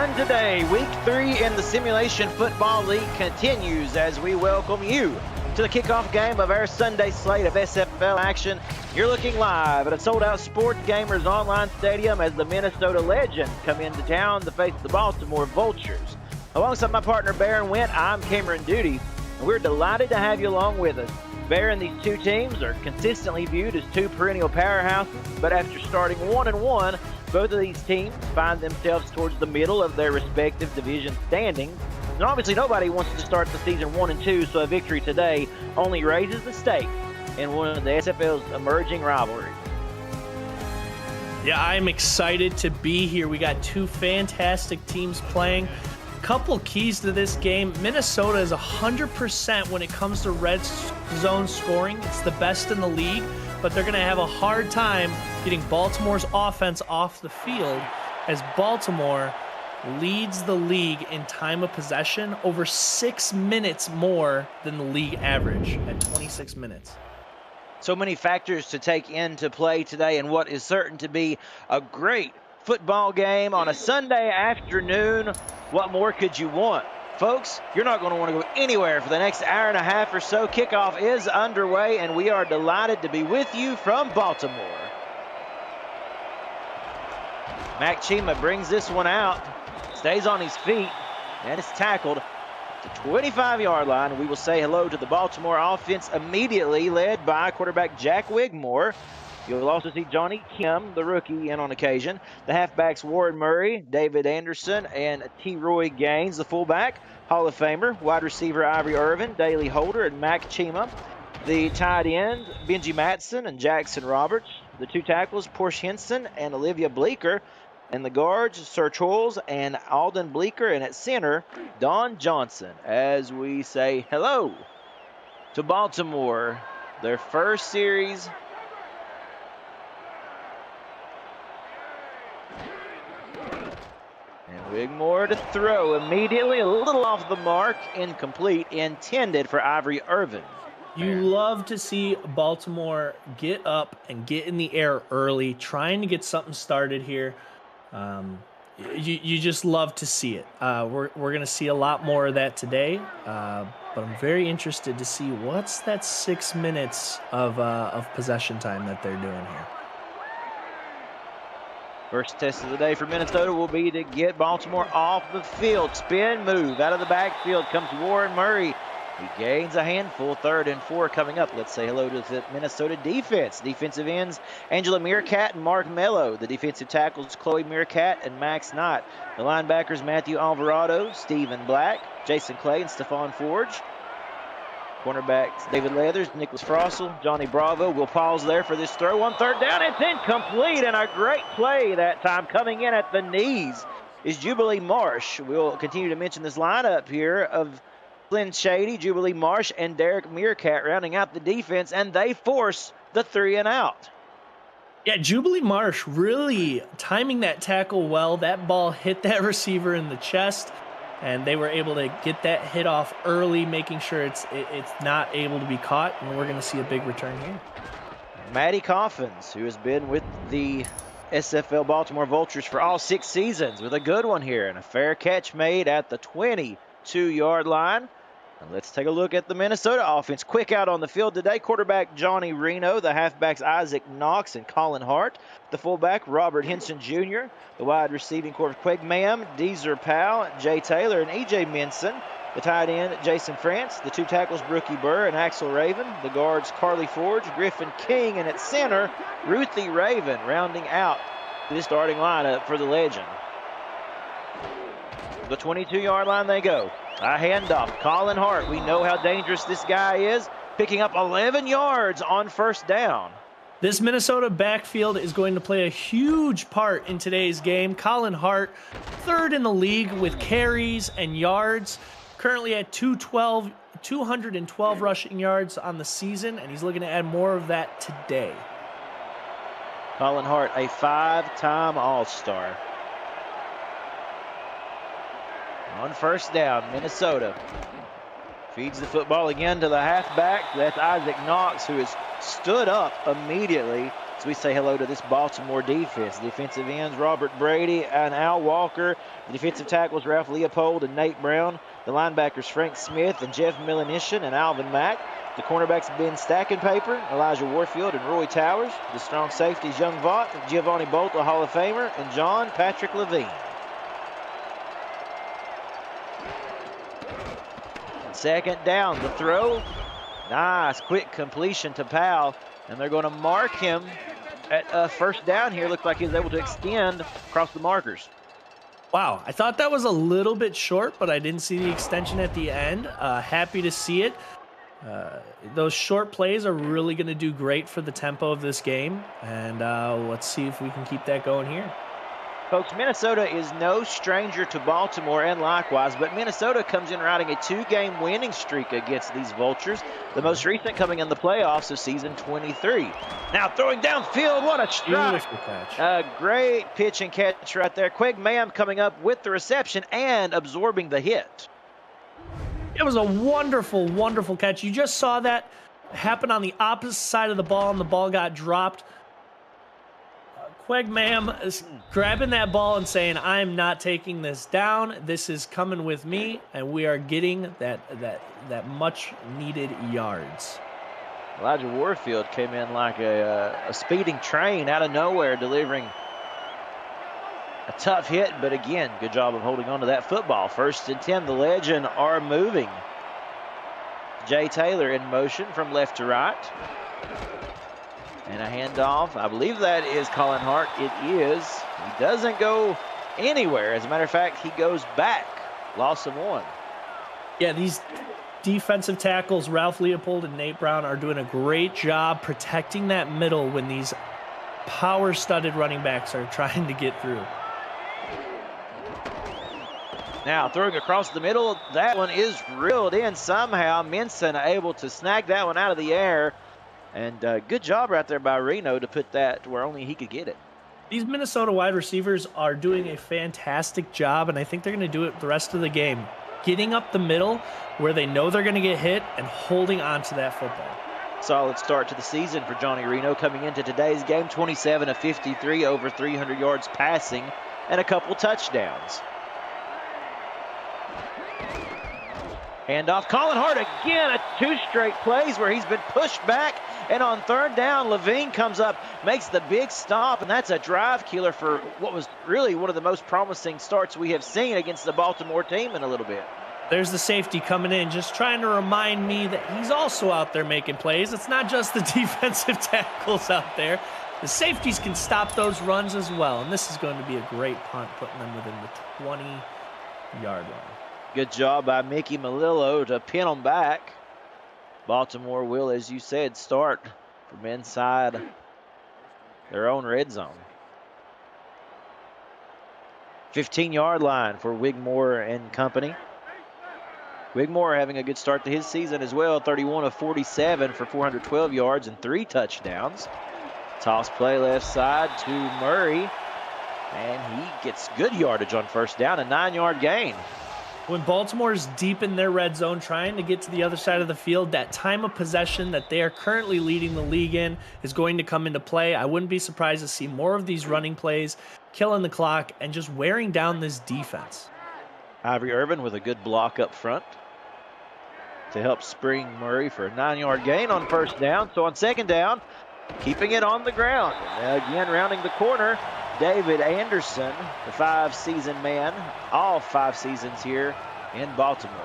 fun today. Week 3 in the Simulation Football League continues as we welcome you to the kickoff game of our Sunday slate of SFL action. You're looking live at a sold-out Sports Gamers online stadium as the Minnesota Legends come into town to face the Baltimore Vultures. Alongside my partner Baron Went, I'm Cameron Duty, and we're delighted to have you along with us. Baron, these two teams are consistently viewed as two perennial powerhouses, but after starting 1-1, both of these teams find themselves towards the middle of their respective division standings. And obviously nobody wants to start the season 1-2, so a victory today only raises the stakes in one of the SFL's emerging rivalries. Yeah, I'm excited to be here. We got two fantastic teams playing. Couple keys to this game. Minnesota is 100% when it comes to red zone scoring. It's the best in the league, but they're going to have a hard time getting Baltimore's offense off the field as Baltimore leads the league in time of possession over 6 minutes more than the league average at 26 minutes. So many factors to take into play today in what is certain to be a great football game on a Sunday afternoon. What more could you want? Folks, you're not going to want to go anywhere for the next hour and a half or so. Kickoff is underway, and we are delighted to be with you from Baltimore. Mac Chima brings this one out, stays on his feet, and is tackled at the 25-yard line. We will say hello to the Baltimore offense immediately, led by quarterback Jack Wigmore. You'll also see Johnny Kim, the rookie, in on occasion. The halfbacks Warren Murray, David Anderson, and T. Roy Gaines, the fullback, Hall of Famer, wide receiver Ivory Irvin, Daley Holder, and Mac Chima. The tight ends, Benji Matson and Jackson Roberts. The two tackles, Porsche Henson and Olivia Bleeker. And the guards, Sir Charles and Alden Bleeker. And at center, Don Johnson, as we say hello to Baltimore. Their first series. And Wigmore to throw immediately, a little off the mark, incomplete, intended for Ivory Irvin. You love to see Baltimore get up and get in the air early, trying to get something started here. You just love to see it. We're going to see a lot more of that today, but I'm very interested to see what's that 6 minutes of possession time that they're doing here. First test of the day for Minnesota will be to get Baltimore off the field. Spin move out of the backfield comes Warren Murray. He gains a handful. 3rd and 4 coming up. Let's say hello to the Minnesota defense. Defensive ends Angela Meerkat and Mark Mello. The defensive tackles Chloe Meerkat and Max Knott. The linebackers Matthew Alvarado, Stephen Black, Jason Clay, and Stephon Forge. Cornerbacks David Leathers, Nicholas Frossel, Johnny Bravo. We'll pause there for this throw on 3rd down. It's incomplete, and a great play that time coming in at the knees is Jubilee Marsh. We'll continue to mention this lineup here of Glenn Shady, Jubilee Marsh, and Derek Meerkat rounding out the defense, and they force the 3 and out. Yeah, Jubilee Marsh really timing that tackle well. That ball hit that receiver in the chest, and they were able to get that hit off early, making sure it's not able to be caught, and we're going to see a big return here. Maddie Coffins, who has been with the SFL Baltimore Vultures for all 6 seasons, with a good one here, and a fair catch made at the 22-yard line. And let's take a look at the Minnesota offense. Quick out on the field today. Quarterback Johnny Reno. The halfbacks Isaac Knox and Colin Hart. The fullback Robert Henson Jr. The wide receiving corps Quig Mam, Deezer Powell, Jay Taylor, and E.J. Minson. The tight end Jason France. The two tackles Brookie Burr and Axel Raven. The guards Carly Forge, Griffin King, and at center Ruthie Raven, rounding out the starting lineup for the Legend. The 22-yard line they go. A handoff. Colin Hart. We know how dangerous this guy is. Picking up 11 yards on 1st down. This Minnesota backfield is going to play a huge part in today's game. Colin Hart, 3rd in the league with carries and yards. Currently at 212 rushing yards on the season, and he's looking to add more of that today. Colin Hart, a 5-time All-Star. On 1st down, Minnesota feeds the football again to the halfback. That's Isaac Knox, who has stood up immediately as we say hello to this Baltimore defense. The defensive ends, Robert Brady and Al Walker. The defensive tackles, Ralph Leopold and Nate Brown. The linebackers, Frank Smith and Jeff Milanishin and Alvin Mack. The cornerbacks, Ben Stackenpaper, Elijah Warfield, and Roy Towers. The strong safeties, Young Vaught, Giovanni Bolt, a Hall of Famer, and John Patrick Levine. Second down, the throw. Nice, quick completion to Powell. And they're going to mark him at first down here. Looks like he's able to extend across the markers. Wow, I thought that was a little bit short, but I didn't see the extension at the end. Happy to see it. Those short plays are really going to do great for the tempo of this game. And let's see if we can keep that going here. Folks, Minnesota is no stranger to Baltimore and likewise, but Minnesota comes in riding a 2-game winning streak against these Vultures, the most recent coming in the playoffs of season 23. Now throwing downfield, what a strike. Beautiful catch. A great pitch and catch right there. Quig Mam coming up with the reception and absorbing the hit. It was a wonderful, wonderful catch. You just saw that happen on the opposite side of the ball, and the ball got dropped. Quig Mam is grabbing that ball and saying, I'm not taking this down. This is coming with me, and we are getting that much needed yards. Elijah Warfield came in like a speeding train out of nowhere, delivering a tough hit, but again, good job of holding on to that football. 1st and 10, the Legend are moving. Jay Taylor in motion from left to right. And a handoff. I believe that is Colin Hart. It is. He doesn't go anywhere. As a matter of fact, he goes back. Loss of 1. Yeah, these defensive tackles, Ralph Leopold and Nate Brown, are doing a great job protecting that middle when these power-studded running backs are trying to get through. Now throwing across the middle. That one is reeled in somehow. Minson able to snag that one out of the air. And good job right there by Reno to put that where only he could get it. These Minnesota wide receivers are doing a fantastic job, and I think they're going to do it the rest of the game. Getting up the middle where they know they're going to get hit and holding on to that football. Solid start to the season for Johnny Reno coming into today's game. 27 of 53, over 300 yards passing, and a couple touchdowns. Handoff, Colin Hart again, 2 straight plays where he's been pushed back. And on 3rd down, Levine comes up, makes the big stop, and that's a drive killer for what was really one of the most promising starts we have seen against the Baltimore team in a little bit. There's the safety coming in, just trying to remind me that he's also out there making plays. It's not just the defensive tackles out there. The safeties can stop those runs as well, and this is going to be a great punt, putting them within the 20-yard line. Good job by Mickey Melillo to pin them back. Baltimore will, as you said, start from inside their own red zone. 15-yard line for Wigmore and company. Wigmore having a good start to his season as well. 31 of 47 for 412 yards and 3 touchdowns. Toss play left side to Murray. And he gets good yardage on 1st down, a 9-yard gain. When Baltimore's deep in their red zone trying to get to the other side of the field, that time of possession that they are currently leading the league in is going to come into play. I wouldn't be surprised to see more of these running plays, killing the clock, and just wearing down this defense. Ivory Irvin with a good block up front to help spring Murray for a 9-yard gain on 1st down. So on 2nd down, keeping it on the ground. Again, rounding the corner, David Anderson, the 5-season man, all 5 seasons here in Baltimore.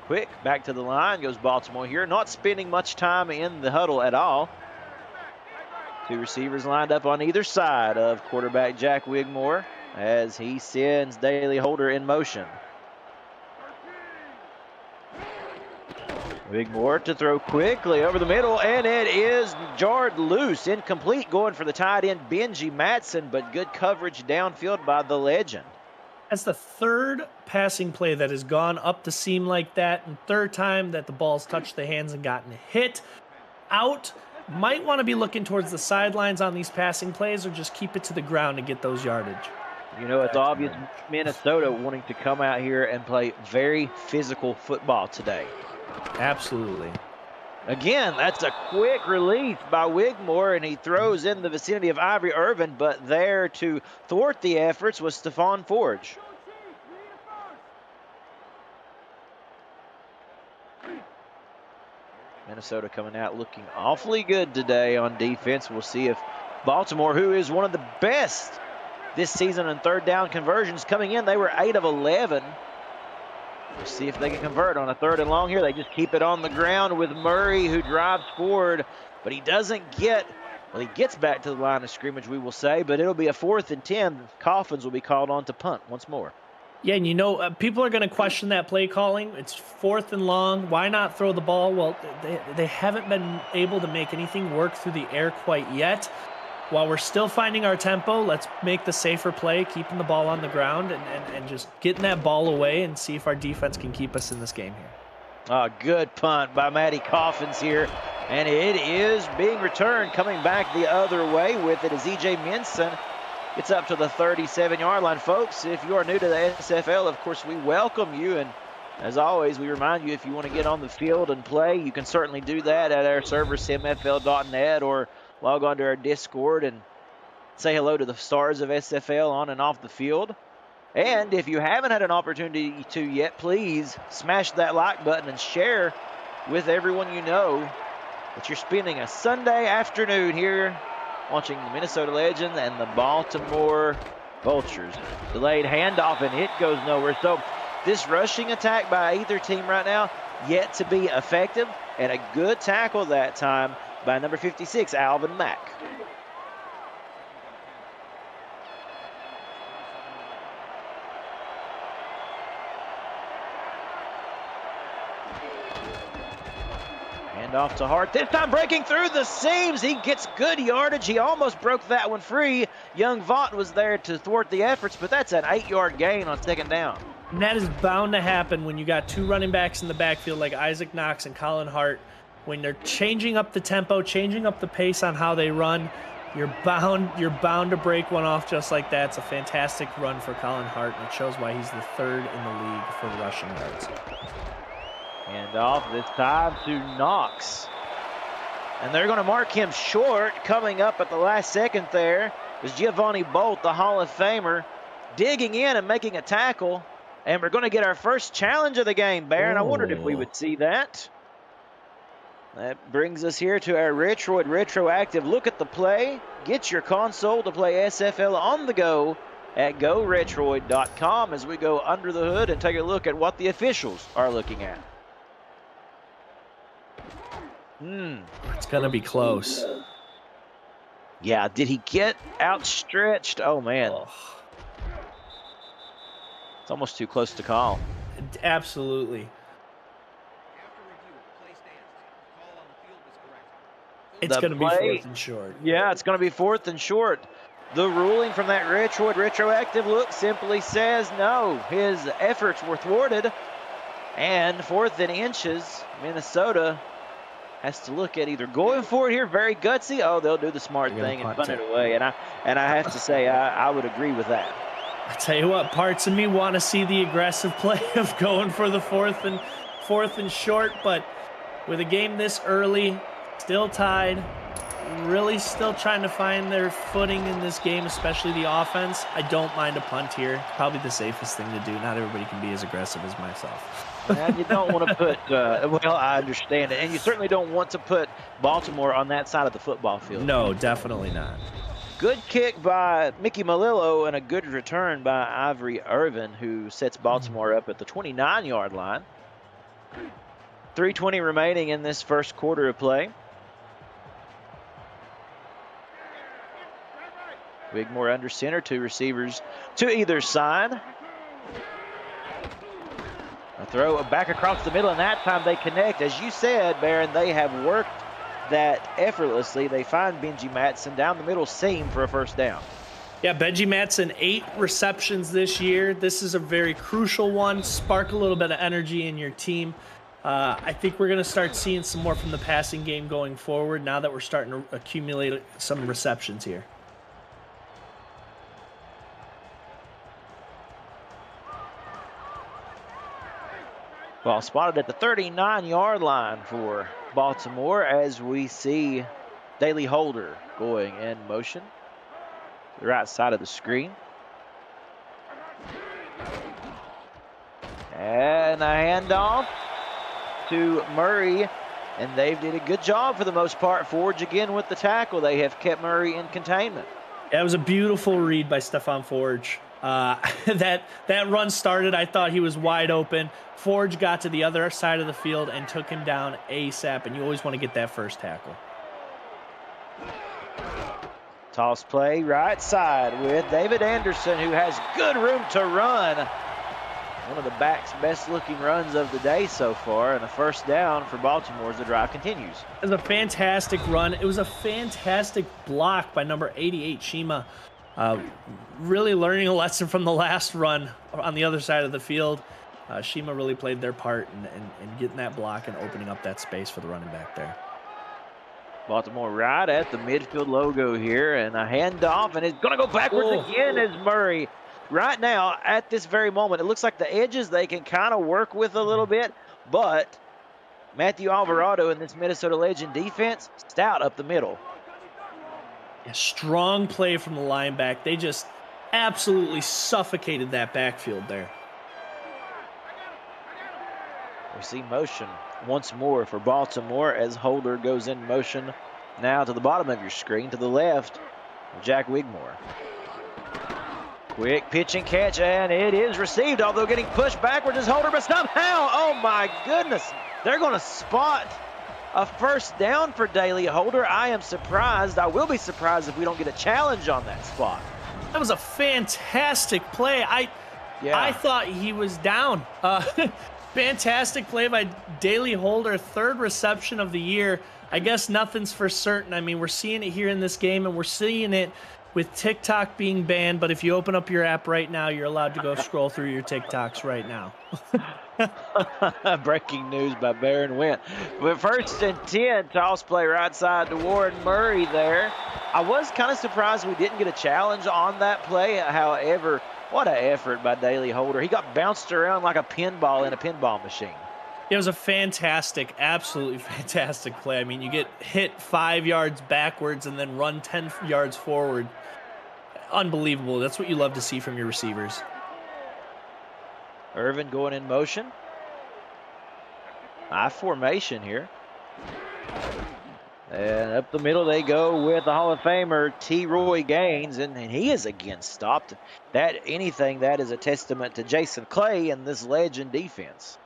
Quick, back to the line goes Baltimore here, not spending much time in the huddle at all. 2 receivers lined up on either side of quarterback Jack Wigmore as he sends Daley Holder in motion. Wigmore to throw quickly over the middle, and it is jarred loose. Incomplete, going for the tight end Benji Matson, but good coverage downfield by the Legend. That's the 3rd passing play that has gone up the seam like that, and 3rd time that the ball's touched the hands and gotten hit. Out. Might want to be looking towards the sidelines on these passing plays or just keep it to the ground to get those yardage. You know, it's obvious Minnesota wanting to come out here and play very physical football today. Absolutely. Again, that's a quick release by Wigmore, and he throws in the vicinity of Ivory Irvin, but there to thwart the efforts was Stephon Forge. Minnesota coming out looking awfully good today on defense. We'll see if Baltimore, who is one of the best this season in third down conversions, coming in, they were 8 of 11. We'll see if they can convert on a 3rd and long here. They just keep it on the ground with Murray, who drives forward, but he doesn't get, well, he gets back to the line of scrimmage, we will say, but it'll be a 4th and 10. Coffins will be called on to punt once more. Yeah, and you know, people are going to question that play calling. It's 4th and long. Why not throw the ball? Well, they haven't been able to make anything work through the air quite yet. While we're still finding our tempo, let's make the safer play, keeping the ball on the ground and just getting that ball away and see if our defense can keep us in this game here. Good punt by Matty Coffins here, and it is being returned. Coming back the other way with it is E.J. Minson. It's up to the 37-yard line. Folks, if you are new to the SFL, of course, we welcome you. And as always, we remind you, if you want to get on the field and play, you can certainly do that at our server, simfl.net, or log on to our Discord and say hello to the stars of SFL on and off the field. And if you haven't had an opportunity to yet, please smash that like button and share with everyone you know that you're spending a Sunday afternoon here watching the Minnesota Legends and the Baltimore Vultures. Delayed handoff, and it goes nowhere. So this rushing attack by either team right now yet to be effective, and a good tackle that time by number 56, Alvin Mack. Off to Hart, this time breaking through the seams. He gets good yardage. He almost broke that one free. Young Vaught was there to thwart the efforts, but that's an 8-yard gain on 2nd down. And that is bound to happen when you got 2 running backs in the backfield like Isaac Knox and Colin Hart. When they're changing up the tempo, changing up the pace on how they run, you're bound to break one off just like that. It's a fantastic run for Colin Hart, and it shows why he's the 3rd in the league for rushing yards. And off this time to Knox. And they're going to mark him short. Coming up at the last second there is Giovanni Bolt, the Hall of Famer, digging in and making a tackle. And we're going to get our first challenge of the game, Baron. I wondered if we would see that. That brings us here to our Retroid Retroactive look at the play. Get your console to play SFL on the go at GoRetroid.com as we go under the hood and take a look at what the officials are looking at. It's going to be close. Yeah, did he get outstretched? Oh, man. It's almost too close to call. Absolutely. It's going to be 4th and short. Yeah, it's going to be 4th and short. The ruling from that Retroid Retroactive look simply says no. His efforts were thwarted. And 4th and inches, Minnesota has to look at either going for it here, very gutsy. Oh, they'll do the smart thing and punt it away. And I have to say, I would agree with that. I tell you what, parts of me want to see the aggressive play of going for the 4th and short, but with a game this early, still tied, really still trying to find their footing in this game, especially the offense, I don't mind a punt here. It's probably the safest thing to do. Not everybody can be as aggressive as myself. And you don't want to put, well, I understand it. And you certainly don't want to put Baltimore on that side of the football field. No, definitely not. Good kick by Mickey Malillo and a good return by Ivory Irvin, who sets Baltimore up at the 29-yard line. 3:20 remaining in this first quarter of play. Wigmore under center, 2 receivers to either side. A throw back across the middle, and that time they connect. As you said, Baron, they have worked that effortlessly. They find Benji Matson down the middle seam for a 1st down. Yeah, Benji Matson, 8 receptions this year. This is a very crucial one. Spark a little bit of energy in your team. I think we're going to start seeing some more from the passing game going forward now that we're starting to accumulate some receptions here. Ball spotted at the 39-yard line for Baltimore as we see Daly Holder going in motion. The right side of the screen. And a handoff to Murray. And they did a good job for the most part. Forge again with the tackle. They have kept Murray in containment. That was a beautiful read by Stefan Forge. That run started, I thought he was wide open. Forge got to the other side of the field and took him down ASAP, and you always want to get that first tackle. Toss play right side with David Anderson, who has good room to run. One of the back's best looking runs of the day so far, and a first down for Baltimore as the drive continues. It was a fantastic run. It was a fantastic block by number 88, Shima. Really learning a lesson from the last run on the other side of the field. Shima really played their part in getting that block and opening up that space for the running back there. Baltimore right at the midfield logo here, and a handoff, and it's going to go backwards again as Murray. Right now, at this very moment, it looks like the edges they can kind of work with a little bit, but Matthew Alvarado and this Minnesota Legend defense, stout up the middle. A strong play from the linebacker. They just absolutely suffocated that backfield there. We see motion once more for Baltimore as Holder goes in motion now to the bottom of your screen, to the left, Jack Wigmore. Quick pitch and catch, and it is received, although getting pushed backwards is Holder, but somehow, oh my goodness, they're going to spot a first down for Daly Holder. I am surprised. I will be surprised if we don't get a challenge on that spot. That was a fantastic play. I thought he was down. Fantastic play by Daly Holder, third reception of the year. I guess nothing's for certain. I mean, we're seeing it here in this game, and we're seeing it with TikTok being banned, but if you open up your app right now, you're allowed to go scroll through your TikToks right now. Breaking news by Baron Went. But first and 10, toss play right side to Warren Murray there. I was kind of surprised we didn't get a challenge on that play. However, what an effort by Daly Holder. He got bounced around like a pinball in a pinball machine. It was a fantastic, absolutely fantastic play. I mean, you get hit 5 yards backwards and then run 10 yards forward. Unbelievable. That's what you love to see from your receivers. Irvin going in motion. I formation here. And up the middle they go with the Hall of Famer T. Roy Gaines, and he is again stopped. That is a testament to Jason Clay and this Legend defense.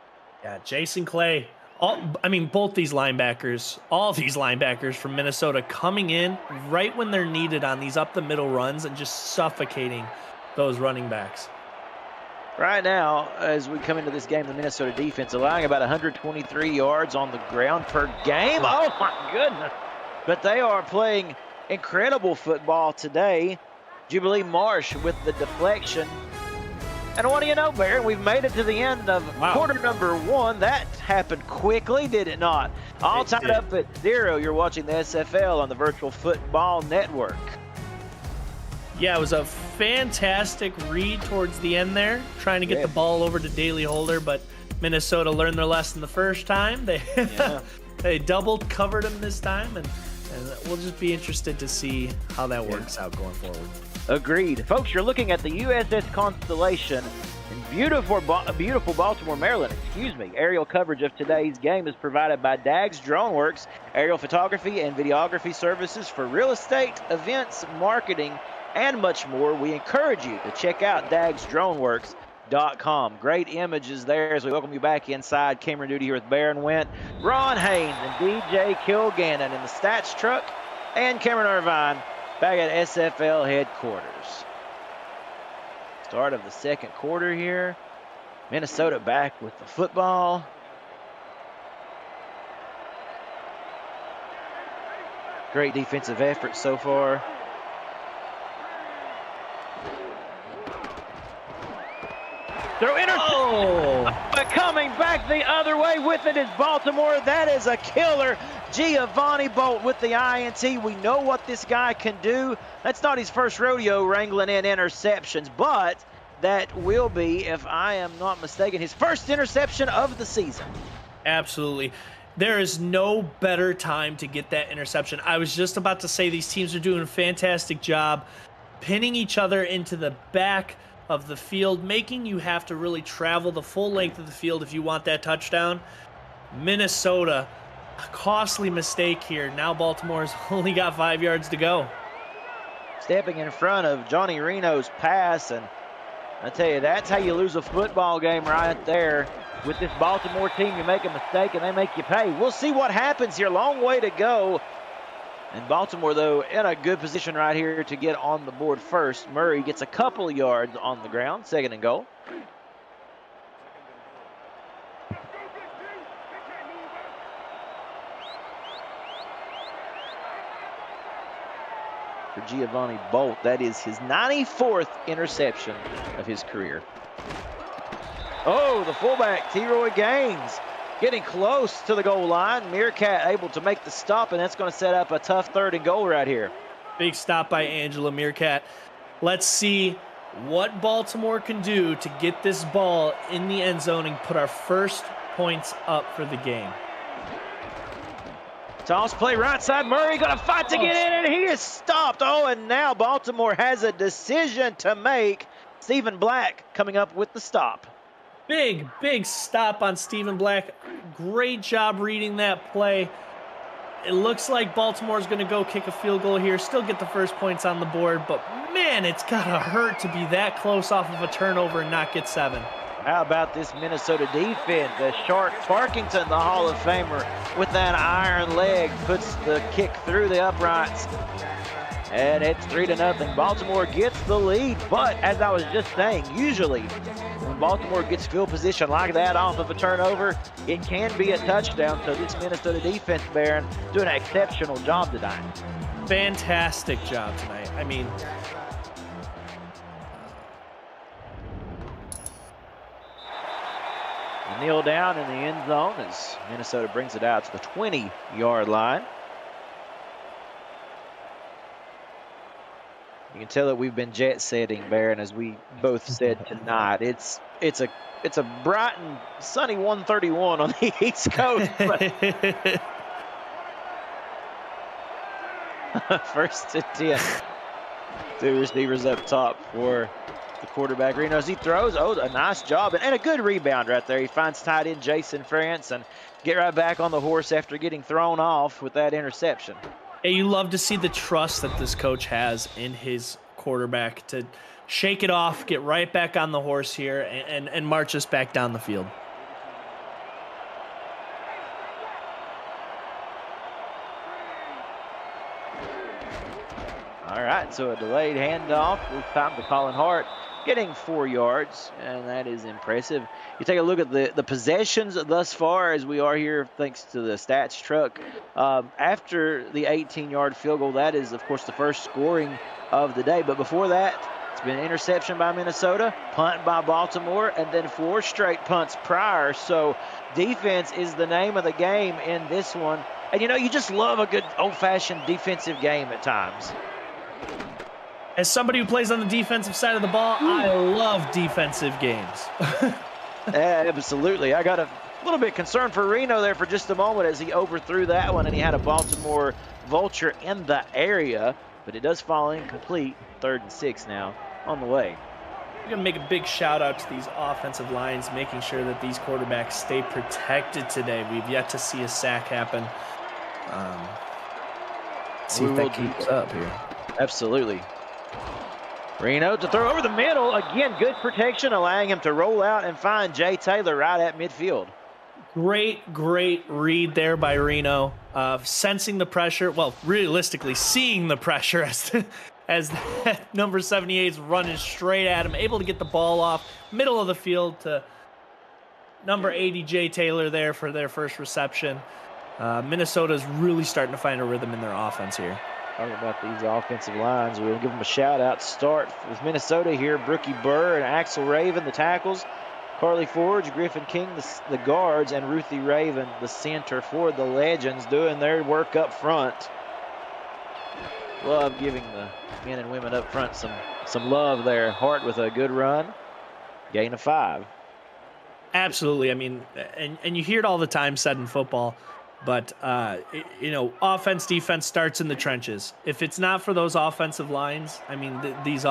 Yeah, Jason Clay. Both these linebackers, all these linebackers from Minnesota coming in right when they're needed on these up the middle runs and just suffocating those running backs. Right now, as we come into this game, the Minnesota defense allowing about 123 yards on the ground per game. Oh, my goodness. But they are playing incredible football today. Jubilee Marsh with the deflection. And what do you know, Baron? We've made it to the end of quarter number 1. That happened quickly, did it not? All tied up at 0. You're watching the SFL on the Virtual Football Network. Yeah, it was a fantastic read towards the end there, trying to get the ball over to Daly Holder, but Minnesota learned their lesson the first time. They doubled, covered him this time, and we'll just be interested to see how that works out going forward. Agreed. Folks, you're looking at the USS Constellation in beautiful Baltimore, Maryland. Aerial coverage of today's game is provided by Dags Drone Works, aerial photography and videography services for real estate, events, marketing, and much more. We encourage you to check out dagsdroneworks.com. Great images there as we welcome you back inside. Camera duty here with Baron Went, Ron Haynes, and DJ Kilgannon in the stats truck, and Cameron Irvine back at SFL headquarters. Start of the second quarter here. Minnesota back with the football. Great defensive effort so far. Throw but coming back the other way with it is Baltimore. That is a killer. Giovanni Bolt with the INT. We know what this guy can do. That's not his first rodeo wrangling in interceptions, but that will be, if I am not mistaken, his first interception of the season. Absolutely. There is no better time to get that interception. I was just about to say these teams are doing a fantastic job pinning each other into the back of the field, making you have to really travel the full length of the field if you want that touchdown. Minnesota, a costly mistake here. Now Baltimore's only got 5 yards to go. Stepping in front of Johnny Reno's pass, and I tell you, that's how you lose a football game right there. With this Baltimore team, you make a mistake and they make you pay. We'll see what happens here. Long way to go. And Baltimore, though, in a good position right here to get on the board first. Murray gets a couple yards on the ground. 2nd and goal. For Giovanni Bolt, that is his 94th interception of his career. Oh, the fullback, T-Roy Gaines, getting close to the goal line. Meerkat able to make the stop, and that's going to set up a tough 3rd and goal right here. Big stop by Angela Meerkat. Let's see what Baltimore can do to get this ball in the end zone and put our first points up for the game. Toss play right side. Murray going to fight to get in, and he is stopped. Oh, and now Baltimore has a decision to make. Stephen Black coming up with the stop. Big stop on Stephen Black. Great job reading that play. It looks like Baltimore's going to go kick a field goal here, still get the first points on the board, but man, it's got to hurt to be that close off of a turnover and not get 7. How about this Minnesota defense? The Shark Parkington, the Hall of Famer, with that iron leg, puts the kick through the uprights. And it's 3-0. Baltimore gets the lead. But as I was just saying, usually when Baltimore gets field position like that off of a turnover, it can be a touchdown. So this Minnesota defense, Baron, doing an exceptional job tonight. Fantastic job tonight. I mean, kneel down in the end zone as Minnesota brings it out to the 20-yard line. You can tell that we've been jet setting, Baron, as we both said tonight. It's a bright and sunny 131 on the East Coast. First and 10. 2 receivers up top for the quarterback Reno as he throws. Oh, a nice job and a good rebound right there. He finds tight end Jason France and get right back on the horse after getting thrown off with that interception. Hey, you love to see the trust that this coach has in his quarterback to shake it off, get right back on the horse here, and march us back down the field. All right, so a delayed handoff. This time to Colin Hart, getting 4 yards, and that is impressive. You take a look at the possessions thus far as we are here, thanks to the stats truck. After the 18-yard field goal, that is, of course, the first scoring of the day. But before that, it's been an interception by Minnesota, punt by Baltimore, and then 4 straight punts prior. So defense is the name of the game in this one. And, you know, you just love a good old-fashioned defensive game at times. As somebody who plays on the defensive side of the ball, I love defensive games. Absolutely. I got a little bit concerned for Reno there for just a moment as he overthrew that one and he had a Baltimore vulture in the area, but it does fall incomplete. 3rd and 6 now on the way. We're going to make a big shout out to these offensive lines, making sure that these quarterbacks stay protected today. We've yet to see a sack happen. See if that keeps up here. Absolutely. Reno to throw over the middle. Again, good protection, allowing him to roll out and find Jay Taylor right at midfield. Great read there by Reno. Sensing the pressure, well, realistically, seeing the pressure as that number 78 is running straight at him, able to get the ball off, middle of the field to number 80, Jay Taylor there for their first reception. Minnesota's really starting to find a rhythm in their offense here. Talking about these offensive lines, we'll give them a shout-out. Start with Minnesota here. Brookie Burr and Axel Raven, the tackles. Carly Forge, Griffin King, the guards, and Ruthie Raven, the center for the Legends, doing their work up front. Love giving the men and women up front some love there. Hart with a good run. Gain of 5. Absolutely. I mean, and you hear it all the time said in football, But offense, defense starts in the trenches. If it's not for those offensive lines, I mean, this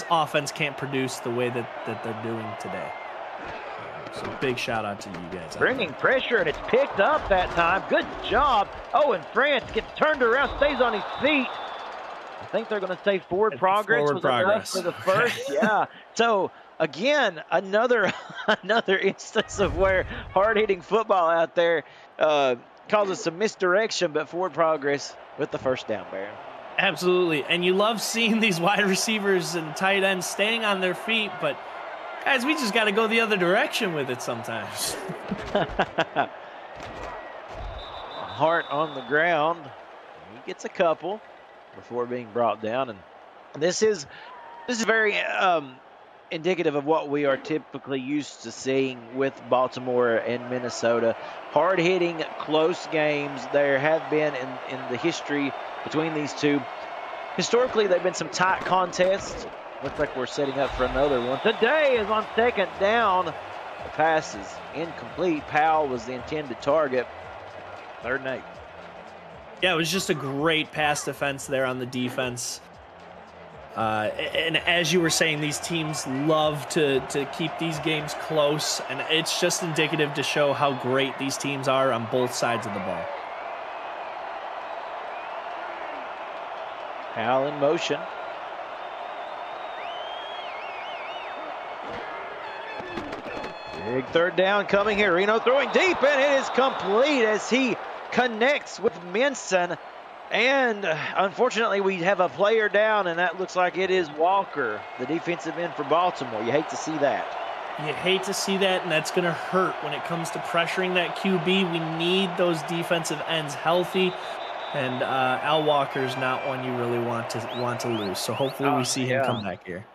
offense can't produce the way that they're doing today. So big shout out to you guys. Bringing pressure, and it's picked up that time. Good job. Owen France gets turned around, stays on his feet. I think they're going to say forward progress was enough for the first. Yeah. So again, another instance of where hard-hitting football out there causes some misdirection, but forward progress with the first down, Baron. Absolutely. And you love seeing these wide receivers and tight ends staying on their feet, but guys, we just got to go the other direction with it sometimes. Hart on the ground. He gets a couple before being brought down, and this is very indicative of what we are typically used to seeing with Baltimore and Minnesota. Hard-hitting, close games. There have been in the history between these two. Historically, they've been some tight contests. Looks like we're setting up for another one. Today is on second down. The pass is incomplete. Powell was the intended target. 3rd and 8. Yeah, it was just a great pass defense there on the defense. And as you were saying, these teams love to keep these games close, and it's just indicative to show how great these teams are on both sides of the ball. Powell in motion. Big 3rd down coming here. Reno throwing deep, and it is complete as he connects with Minson. And unfortunately, we have a player down, and that looks like it is Walker, the defensive end for Baltimore. You hate to see that. You hate to see that, and that's going to hurt when it comes to pressuring that QB. We need those defensive ends healthy, and Al Walker's not one you really want to lose. So hopefully we see him come back here.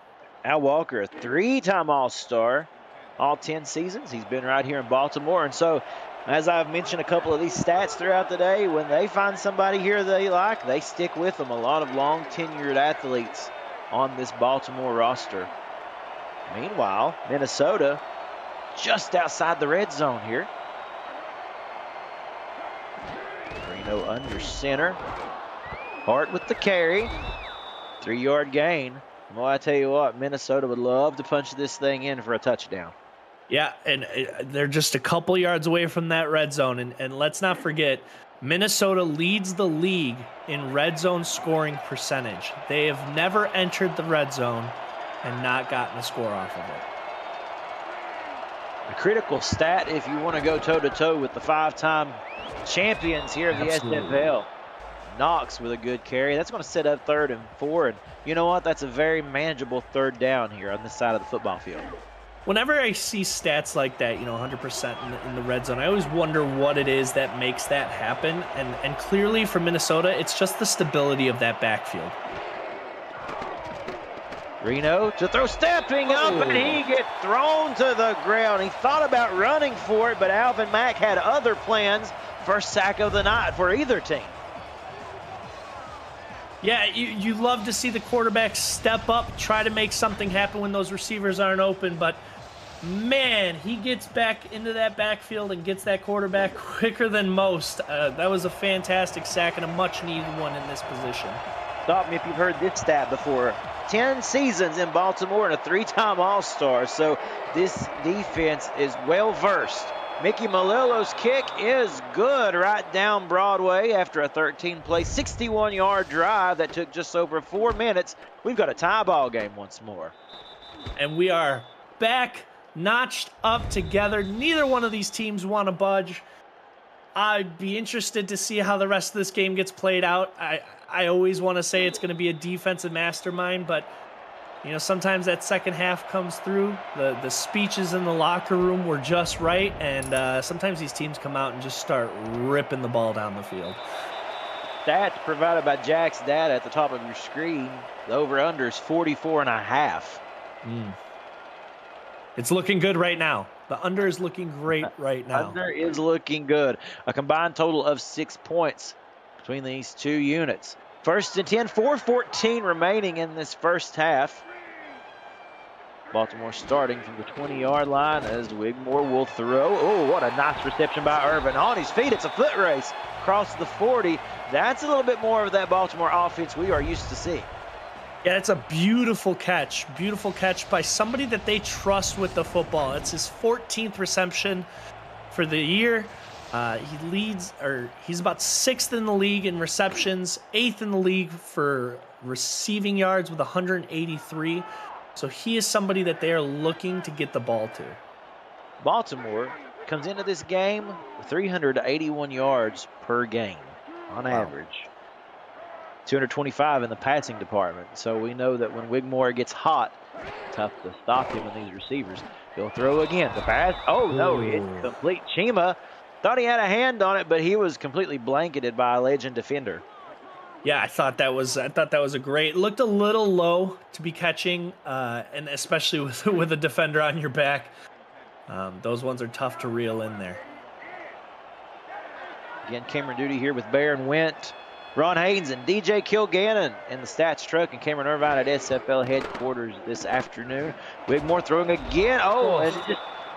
Al Walker, a 3-time All-Star, all 10 seasons. He's been right here in Baltimore, and so as I've mentioned a couple of these stats throughout the day, when they find somebody here they like, they stick with them. A lot of long-tenured athletes on this Baltimore roster. Meanwhile, Minnesota just outside the red zone here. Reno under center. Hart with the carry. 3-yard gain. Well, I tell you what, Minnesota would love to punch this thing in for a touchdown. Yeah, and they're just a couple yards away from that red zone. And let's not forget, Minnesota leads the league in red zone scoring percentage. They have never entered the red zone and not gotten a score off of it. A critical stat if you want to go toe-to-toe with the 5-time champions here of the SFL. Knox with a good carry. That's going to set up 3rd and 4. And you know what? That's a very manageable 3rd down here on this side of the football field. Whenever I see stats like that, 100% in the red zone, I always wonder what it is that makes that happen. And clearly for Minnesota, it's just the stability of that backfield. Reno to throw, stepping up, and he gets thrown to the ground. He thought about running for it, but Alvin Mack had other plans. First sack of the night for either team. Yeah, you love to see the quarterback step up, try to make something happen when those receivers aren't open, but man, he gets back into that backfield and gets that quarterback quicker than most. That was a fantastic sack and a much-needed one in this position. Stop me if you've heard this stat before. 10 seasons in Baltimore and a 3-time All-Star, so this defense is well-versed. Mickey Malillo's kick is good right down Broadway after a 13-play, 61-yard drive that took just over 4 minutes. We've got a tie ball game once more. And we are back, notched up together. Neither one of these teams want to budge. I'd be interested to see how the rest of this game gets played out. I always want to say it's going to be a defensive mastermind, but sometimes that second half comes through. The speeches in the locker room were just right, and sometimes these teams come out and just start ripping the ball down the field. Stats provided by Jack's data at the top of your screen. The over-under is 44.5. It's looking good right now. The under is looking great right now. Under is looking good. A combined total of 6 points between these two units. 1st and 10, 4:14 remaining in this first half. Baltimore starting from the 20-yard line as Wigmore will throw. Oh, what a nice reception by Irvin. On his feet, it's a foot race across the 40. That's a little bit more of that Baltimore offense we are used to seeing. Yeah, it's a beautiful catch by somebody that they trust with the football. It's his 14th reception for the year. He's about 6th in the league in receptions, 8th in the league for receiving yards with 183. So he is somebody that they are looking to get the ball to. Baltimore comes into this game with 381 yards per game on average. 225 in the passing department. So we know that when Wigmore gets hot, tough to stop him and these receivers. He'll throw again. The pass. Oh, no, it's complete. Chima thought he had a hand on it, but he was completely blanketed by a legend defender. Yeah, I thought that was a great. Looked a little low to be catching, and especially with a defender on your back. Those ones are tough to reel in there. Again, Cameron Duty here with Baron Went, Ron Haynes, and DJ Kilgannon in the stats truck, and Cameron Irvine at SFL headquarters this afternoon. Wigmore throwing again. Oh, and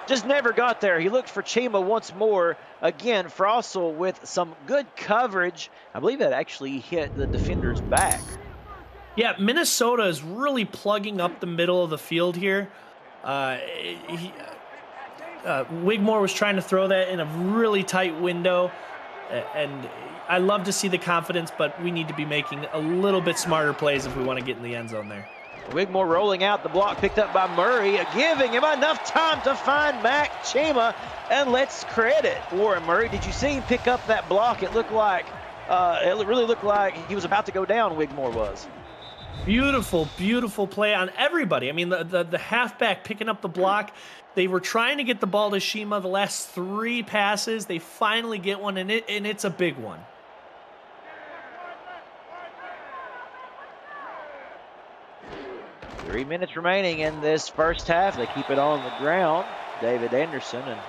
just never got there. He looked for Chima once more. Again, Frossel with some good coverage. I believe that actually hit the defender's back. Yeah, Minnesota is really plugging up the middle of the field here. Wigmore was trying to throw that in a really tight window, and I love to see the confidence, but we need to be making a little bit smarter plays if we want to get in the end zone there. Wigmore rolling out, the block picked up by Murray, giving him enough time to find Mac Chima, and let's credit Warren Murray. Did you see him pick up that block? It really looked like he was about to go down, Wigmore was. Beautiful play on everybody. I mean, the halfback picking up the block. They were trying to get the ball to Chima the last 3 passes. They finally get one, and it's a big one. Three minutes remaining in this first half. They keep it on the ground. David Anderson. And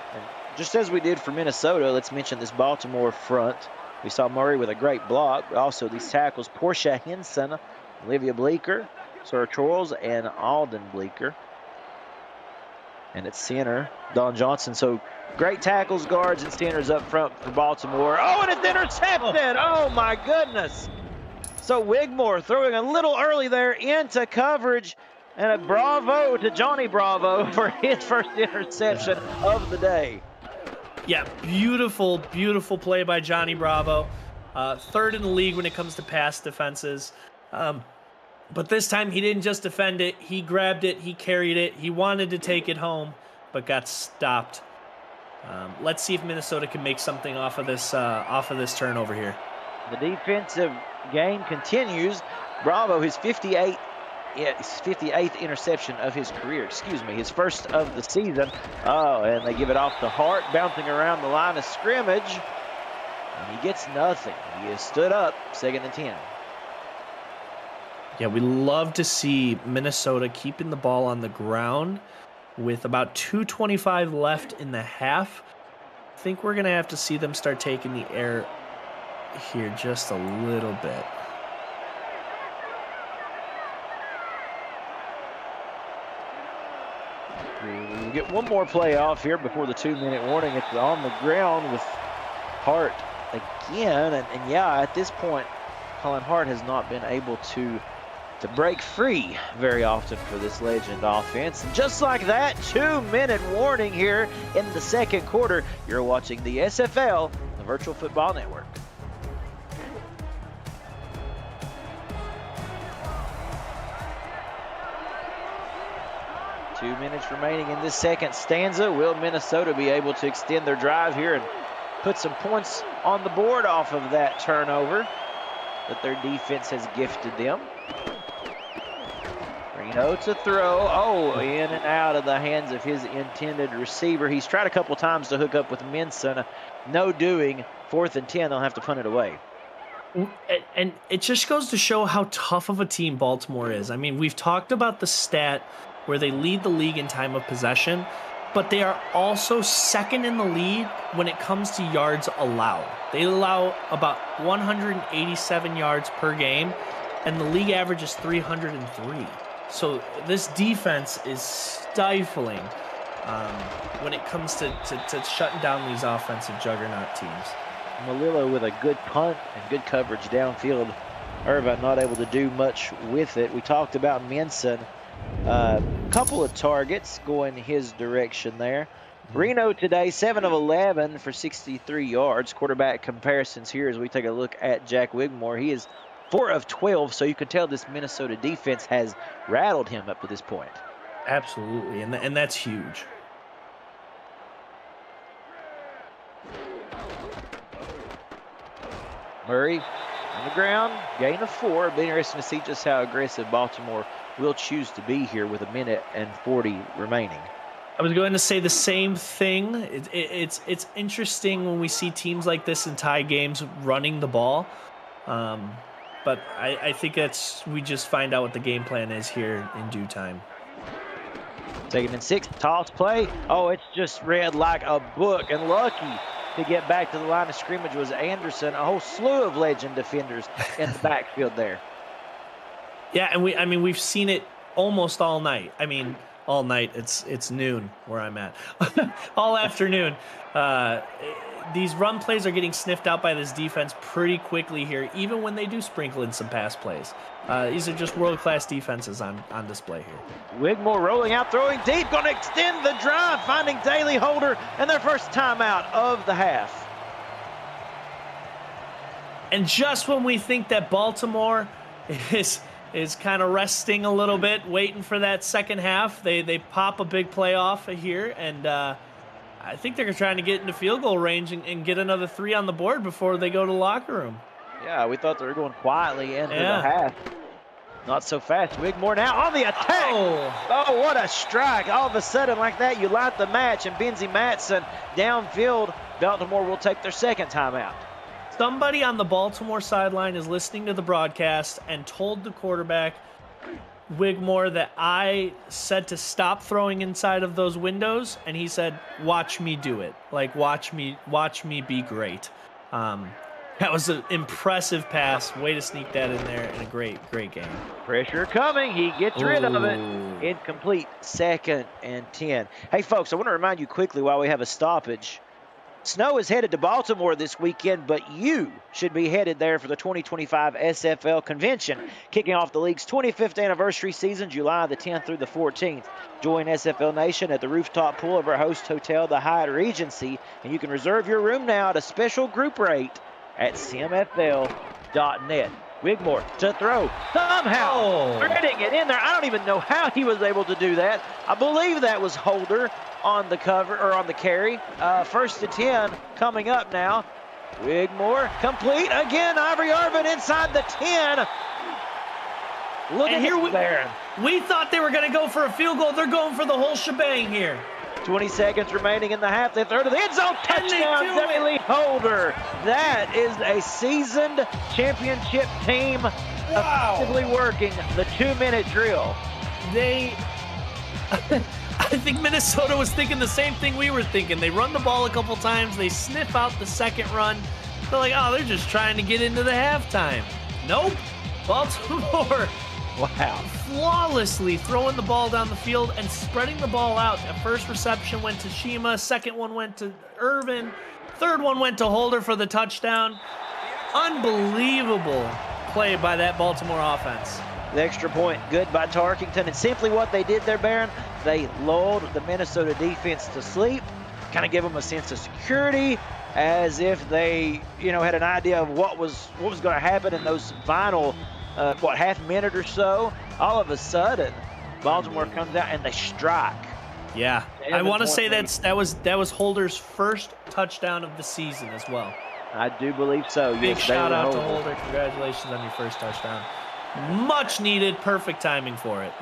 just as we did for Minnesota, let's mention this Baltimore front. We saw Murray with a great block. Also, these tackles, Portia Henson, Olivia Bleeker, Sarah Charles, and Alden Bleeker. And at center, Don Johnson. So great tackles, guards, and centers up front for Baltimore. Oh, and it's intercepted. Oh, my goodness. So Wigmore throwing a little early there into coverage. And a bravo to Johnny Bravo for his first interception of the day. Yeah, beautiful play by Johnny Bravo. 3rd in the league when it comes to pass defenses. But this time he didn't just defend it. He grabbed it. He carried it. He wanted to take it home, but got stopped. Let's see if Minnesota can make something off of this turnover here. The defensive game continues. Bravo, his 58th interception of his career. His first of the season. Oh, and they give it off to Hart, bouncing around the line of scrimmage. And he gets nothing. He is stood up, 2nd and 10. Yeah, we love to see Minnesota keeping the ball on the ground with about 2:25 left in the half. I think we're going to have to see them start taking the air here just a little bit. We'll get one more play off here before the 2-minute warning. It's on the ground with Hart again. And yeah, at this point, Colin Hart has not been able to break free very often for this Legend offense. And just like that, 2-minute warning here in the second quarter. You're watching the SFL, the Virtual Football Network. Two minutes remaining in this second stanza. Will Minnesota be able to extend their drive here and put some points on the board off of that turnover that their defense has gifted them? Reno to throw. Oh, in and out of the hands of his intended receiver. He's tried a couple times to hook up with Minson. No doing. 4th and 10. They'll have to punt it away. And it just goes to show how tough of a team Baltimore is. I mean, we've talked about the stat where they lead the league in time of possession, but they are also 2nd in the league when it comes to yards allowed. They allow about 187 yards per game, and the league average is 303. So this defense is stifling when it comes to shutting down these offensive juggernaut teams. Malillo with a good punt and good coverage downfield. Irvine not able to do much with it. We talked about Minson. Couple of targets going his direction there. Reno today, 7 of 11 for 63 yards. Quarterback comparisons here as we take a look at Jack Wigmore. He is 4 of 12, so you can tell this Minnesota defense has rattled him up to this point. Absolutely, and that's huge. Murray on the ground, gain of 4. It'll be interesting to see just how aggressive Baltimore will choose to be here with 1:40 remaining. I was going to say the same thing. It's interesting when we see teams like this in tie games running the ball. But I think we just find out what the game plan is here in due time. 2nd and 6, toss play. Oh, it's just read like a book, and lucky to get back to the line of scrimmage was Anderson. A whole slew of legend defenders in the backfield there. Yeah, and we've seen it almost all night. I mean, all night. It's noon where I'm at. All afternoon. These run plays are getting sniffed out by this defense pretty quickly here, even when they do sprinkle in some pass plays. These are just world-class defenses on display here. Wigmore rolling out, throwing deep, going to extend the drive, finding Daly Holder, and their first timeout of the half. And just when we think that Baltimore is kind of resting a little bit, waiting for that second half, they pop a big play off here, and I think they're trying to get into field goal range and get another 3 on the board before they go to the locker room. Yeah, we thought they were going quietly into the half. Not so fast. Wigmore now on the attack. Oh, what a strike. All of a sudden like that, you light the match, and Benzie Matson downfield. Baltimore will take their second timeout. Somebody on the Baltimore sideline is listening to the broadcast and told the quarterback, Wigmore, that I said to stop throwing inside of those windows, and he said, watch me do it. Like, watch me be great. That was an impressive pass. Way to sneak that in there, and a great game. Pressure coming. He gets rid of it. Incomplete. 2nd and 10. Hey, folks, I want to remind you quickly while we have a stoppage. Snow is headed to Baltimore this weekend, but you should be headed there for the 2025 SFL convention, kicking off the league's 25th anniversary season, July the 10th through the 14th. Join SFL Nation at the rooftop pool of our host hotel, the Hyatt Regency, and you can reserve your room now at a special group rate at simfl.net. Wigmore to throw, somehow threading it in there. I don't even know how he was able to do that. I believe that was Holder on the cover, or on the carry. 1st and 10 coming up now. Wigmore complete again. Ivory Arvin inside the 10. Look at here there. We thought they were going to go for a field goal. They're going for the whole shebang here. 20 seconds remaining in the half. They throw to the end zone. Touchdown, Daly Holder. That is a seasoned championship team effectively working the 2-minute drill. I think Minnesota was thinking the same thing we were thinking. They run the ball a couple times. They sniff out the second run. They're like, oh, they're just trying to get into the halftime. Nope. Baltimore. Wow. Flawlessly throwing the ball down the field and spreading the ball out. That first reception went to Shima. Second one went to Irvin. Third one went to Holder for the touchdown. Unbelievable play by that Baltimore offense. The extra point good by Tarkington. And simply what they did there, Baron, they lulled the Minnesota defense to sleep, kind of give them a sense of security, as if they, had an idea of what was going to happen in those final half minute or so. All of a sudden, Baltimore comes out and they strike. Yeah, I want to say that was Holder's first touchdown of the season as well. I do believe so. Big shout out to Holder. Congratulations on your first touchdown. Much needed, perfect timing for it.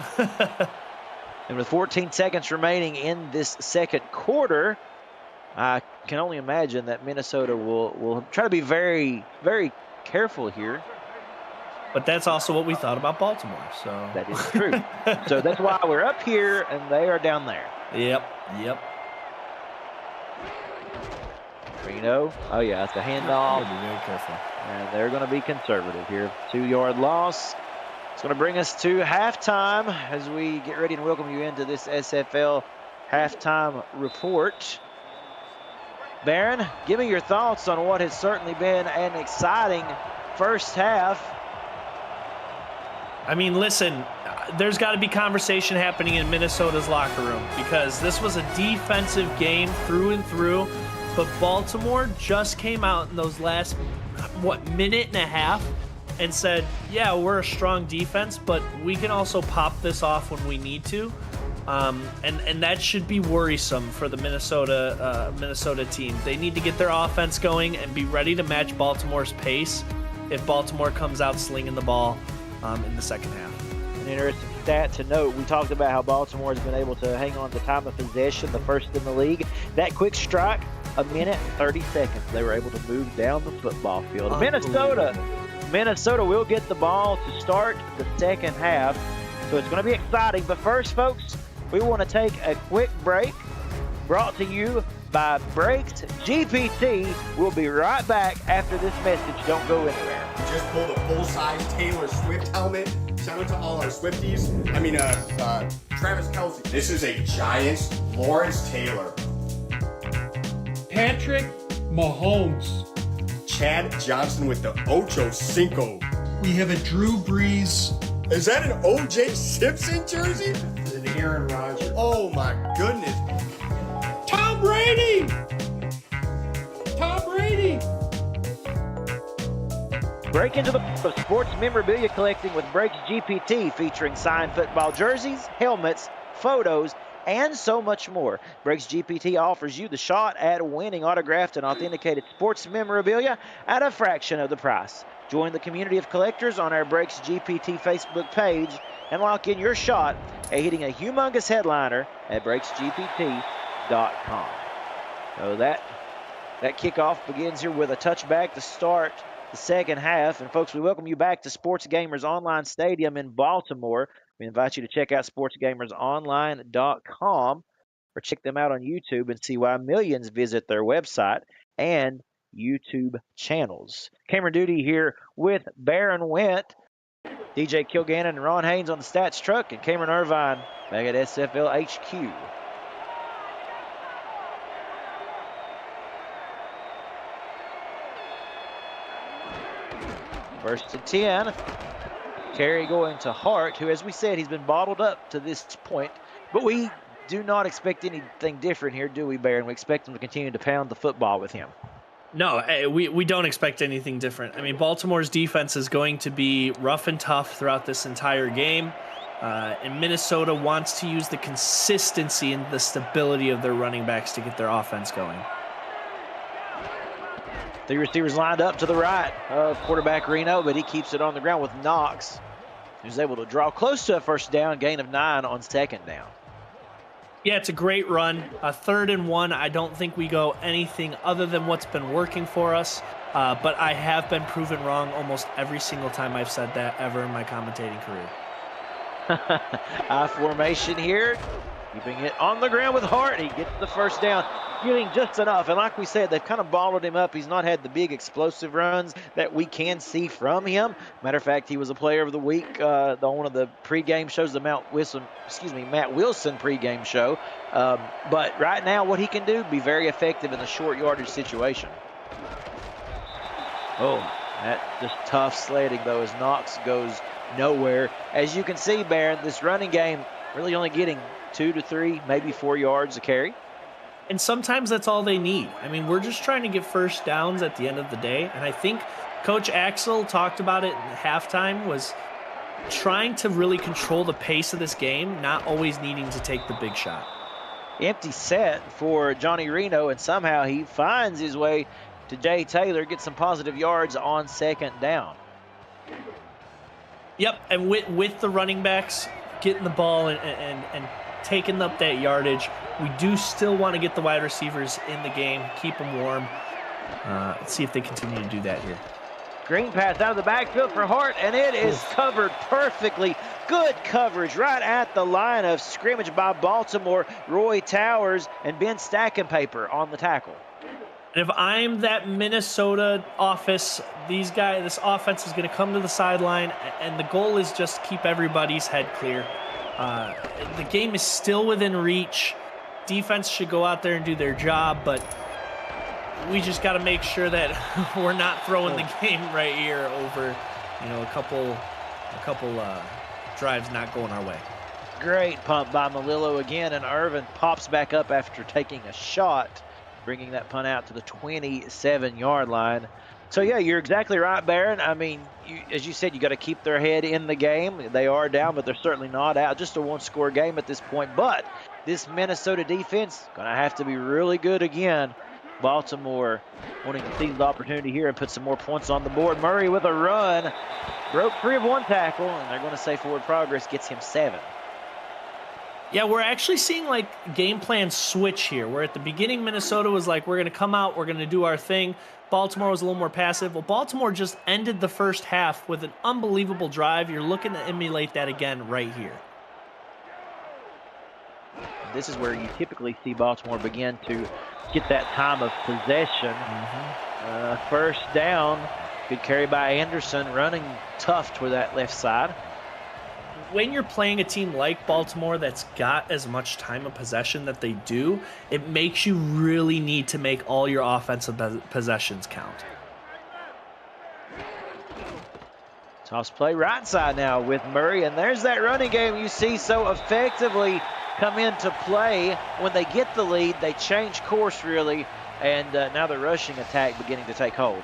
And with 14 seconds remaining in this second quarter, I can only imagine that Minnesota will try to be very, very careful here. But that's also what we thought about Baltimore. So that is true. So that's why we're up here and they are down there. Yep. Reno. Oh, yeah, it's a handoff. Be very careful. And they're going to be conservative here. 2-yard loss. It's going to bring us to halftime as we get ready and welcome you into this SFL halftime report. Baron, give me your thoughts on what has certainly been an exciting first half. I mean, listen, there's got to be conversation happening in Minnesota's locker room because this was a defensive game through and through, but Baltimore just came out in those last, minute and a half and said, yeah, we're a strong defense, but we can also pop this off when we need to. And that should be worrisome for the Minnesota team. They need to get their offense going and be ready to match Baltimore's pace if Baltimore comes out slinging the ball in the second half. An interesting stat to note, we talked about how Baltimore has been able to hang on to time of possession, the first in the league. That quick strike, a minute, 30 seconds. They were able to move down the football field. Minnesota will get the ball to start the second half. So it's going to be exciting. But first, folks, we want to take a quick break. Brought to you by Brakes GPT. We'll be right back after this message. Don't go anywhere. We just pulled a full-size Taylor Swift helmet. Shout out to all our Swifties. Travis Kelce. This is a Giants Lawrence Taylor. Patrick Mahomes. Chad Johnson with the Ocho Cinco. We have a Drew Brees. Is that an O.J. Simpson jersey? An Aaron Rodgers. Oh my goodness. Tom Brady! Tom Brady! Break into the world of sports memorabilia collecting with Brakes GPT, featuring signed football jerseys, helmets, photos, and so much more. Brakes GPT offers you the shot at winning autographed and authenticated sports memorabilia at a fraction of the price. Join the community of collectors on our Brakes GPT Facebook page and lock in your shot at hitting a humongous headliner at BrakesGPT.com. So that kickoff begins here with a touchback to start the second half. And folks, we welcome you back to Sports Gamers Online Stadium in Baltimore. We invite you to check out sportsgamersonline.com or check them out on YouTube and see why millions visit their website and YouTube channels. Cameron Duty here with Baron Went, DJ Kilgannon and Ron Haynes on the stats truck, and Cameron Irvine back at SFL HQ. First and 10. Carry going to Hart, who, as we said, he's been bottled up to this point. But we do not expect anything different here, do we, Baron? We expect him to continue to pound the football with him. No, we don't expect anything different. I mean, Baltimore's defense is going to be rough and tough throughout this entire game. And Minnesota wants to use the consistency and the stability of their running backs to get their offense going. The receivers lined up to the right of quarterback Reno, but he keeps it on the ground with Knox, who's able to draw close to a first down, gain of 9 on second down. Yeah, it's a great run. 3rd and 1, I don't think we go anything other than what's been working for us, but I have been proven wrong almost every single time I've said that ever in my commentating career. I formation here, keeping it on the ground with Hart. He gets the first down, getting just enough. And like we said, they've kind of balled him up. He's not had the big explosive runs that we can see from him. Matter of fact, he was a player of the week on one of the pregame shows, the Matt Wilson pregame show. But right now, what he can do, be very effective in the short yardage situation. Oh, that's just tough sledding, though, as Knox goes nowhere. As you can see, Baron, this running game really only getting 2 to 3, maybe 4 yards a carry. And sometimes that's all they need. I mean, we're just trying to get first downs at the end of the day. And I think Coach Axel talked about it in halftime, was trying to really control the pace of this game, not always needing to take the big shot. Empty set for Johnny Reno, and somehow he finds his way to Jay Taylor, gets some positive yards on second down. Yep, and with the running backs getting the ball and taking up that yardage, we do still want to get the wide receivers in the game, keep them warm. Let's see if they continue to do that here. Green pass out of the backfield for Hart, and it is covered perfectly. Good coverage right at the line of scrimmage by Baltimore. Roy Towers and Ben Stackenpaper on the tackle. And if I'm that Minnesota office, this offense is going to come to the sideline, and the goal is just keep everybody's head clear. The game is still within reach. Defense should go out there and do their job, but we just got to make sure that we're not throwing the game right here over, a couple drives not going our way. Great pump by Malillo again, and Irvin pops back up after taking a shot, bringing that punt out to the 27-yard line. So, yeah, you're exactly right, Barron. I mean, as you said, you got to keep their head in the game. They are down, but they're certainly not out. Just a one-score game at this point. But this Minnesota defense going to have to be really good again. Baltimore wanting to seize the opportunity here and put some more points on the board. Murray with a run. Broke free of one tackle, and they're going to say forward progress gets him 7. Yeah, we're actually seeing game plan switch here, where at the beginning Minnesota was like, we're going to come out, we're going to do our thing. Baltimore was a little more passive. Well, Baltimore just ended the first half with an unbelievable drive. You're looking to emulate that again right here. This is where you typically see Baltimore begin to get that time of possession. First down, good carry by Anderson, running tough toward that left side. When you're playing a team like Baltimore that's got as much time of possession that they do, it makes you really need to make all your offensive possessions count. Toss play right side now with Murray, and there's that running game you see so effectively come into play. When they get the lead, they change course really, and now the rushing attack beginning to take hold.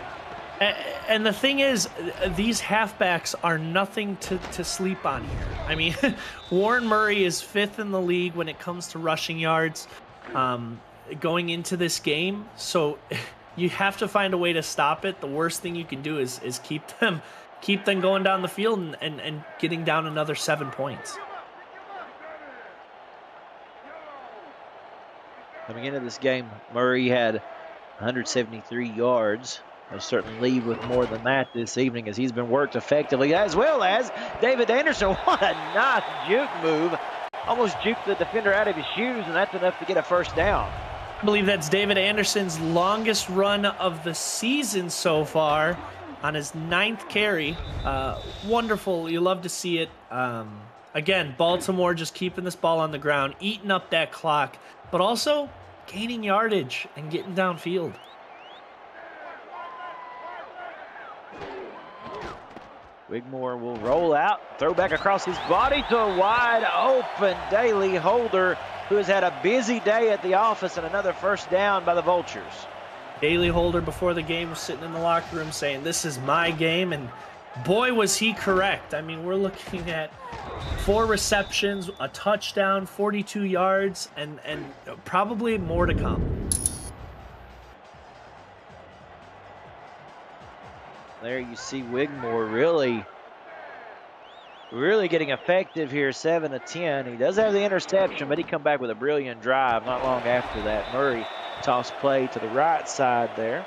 And the thing is, these halfbacks are nothing to sleep on here. I mean, Warren Murray is 5th in the league when it comes to rushing yards going into this game. So you have to find a way to stop it. The worst thing you can do is keep them going down the field and getting down another 7 points. Coming into this game, Murray had 173 yards. He'll certainly leave with more than that this evening as he's been worked effectively, as well as David Anderson. What a nice juke move. Almost juked the defender out of his shoes, and that's enough to get a first down. I believe that's David Anderson's longest run of the season so far on his 9th carry. Wonderful. You love to see it. Again, Baltimore just keeping this ball on the ground, eating up that clock, but also gaining yardage and getting downfield. Wigmore will roll out, throw back across his body to a wide open Daly Holder, who has had a busy day at the office, and another first down by the Vultures. Daly Holder before the game was sitting in the locker room saying, "This is my game," and boy was he correct. I mean, we're looking at 4 receptions, a touchdown, 42 yards, and probably more to come. There you see Wigmore really getting effective here, 7 of 10. He does have the interception, but he come back with a brilliant drive not long after that. Murray toss play to the right side there.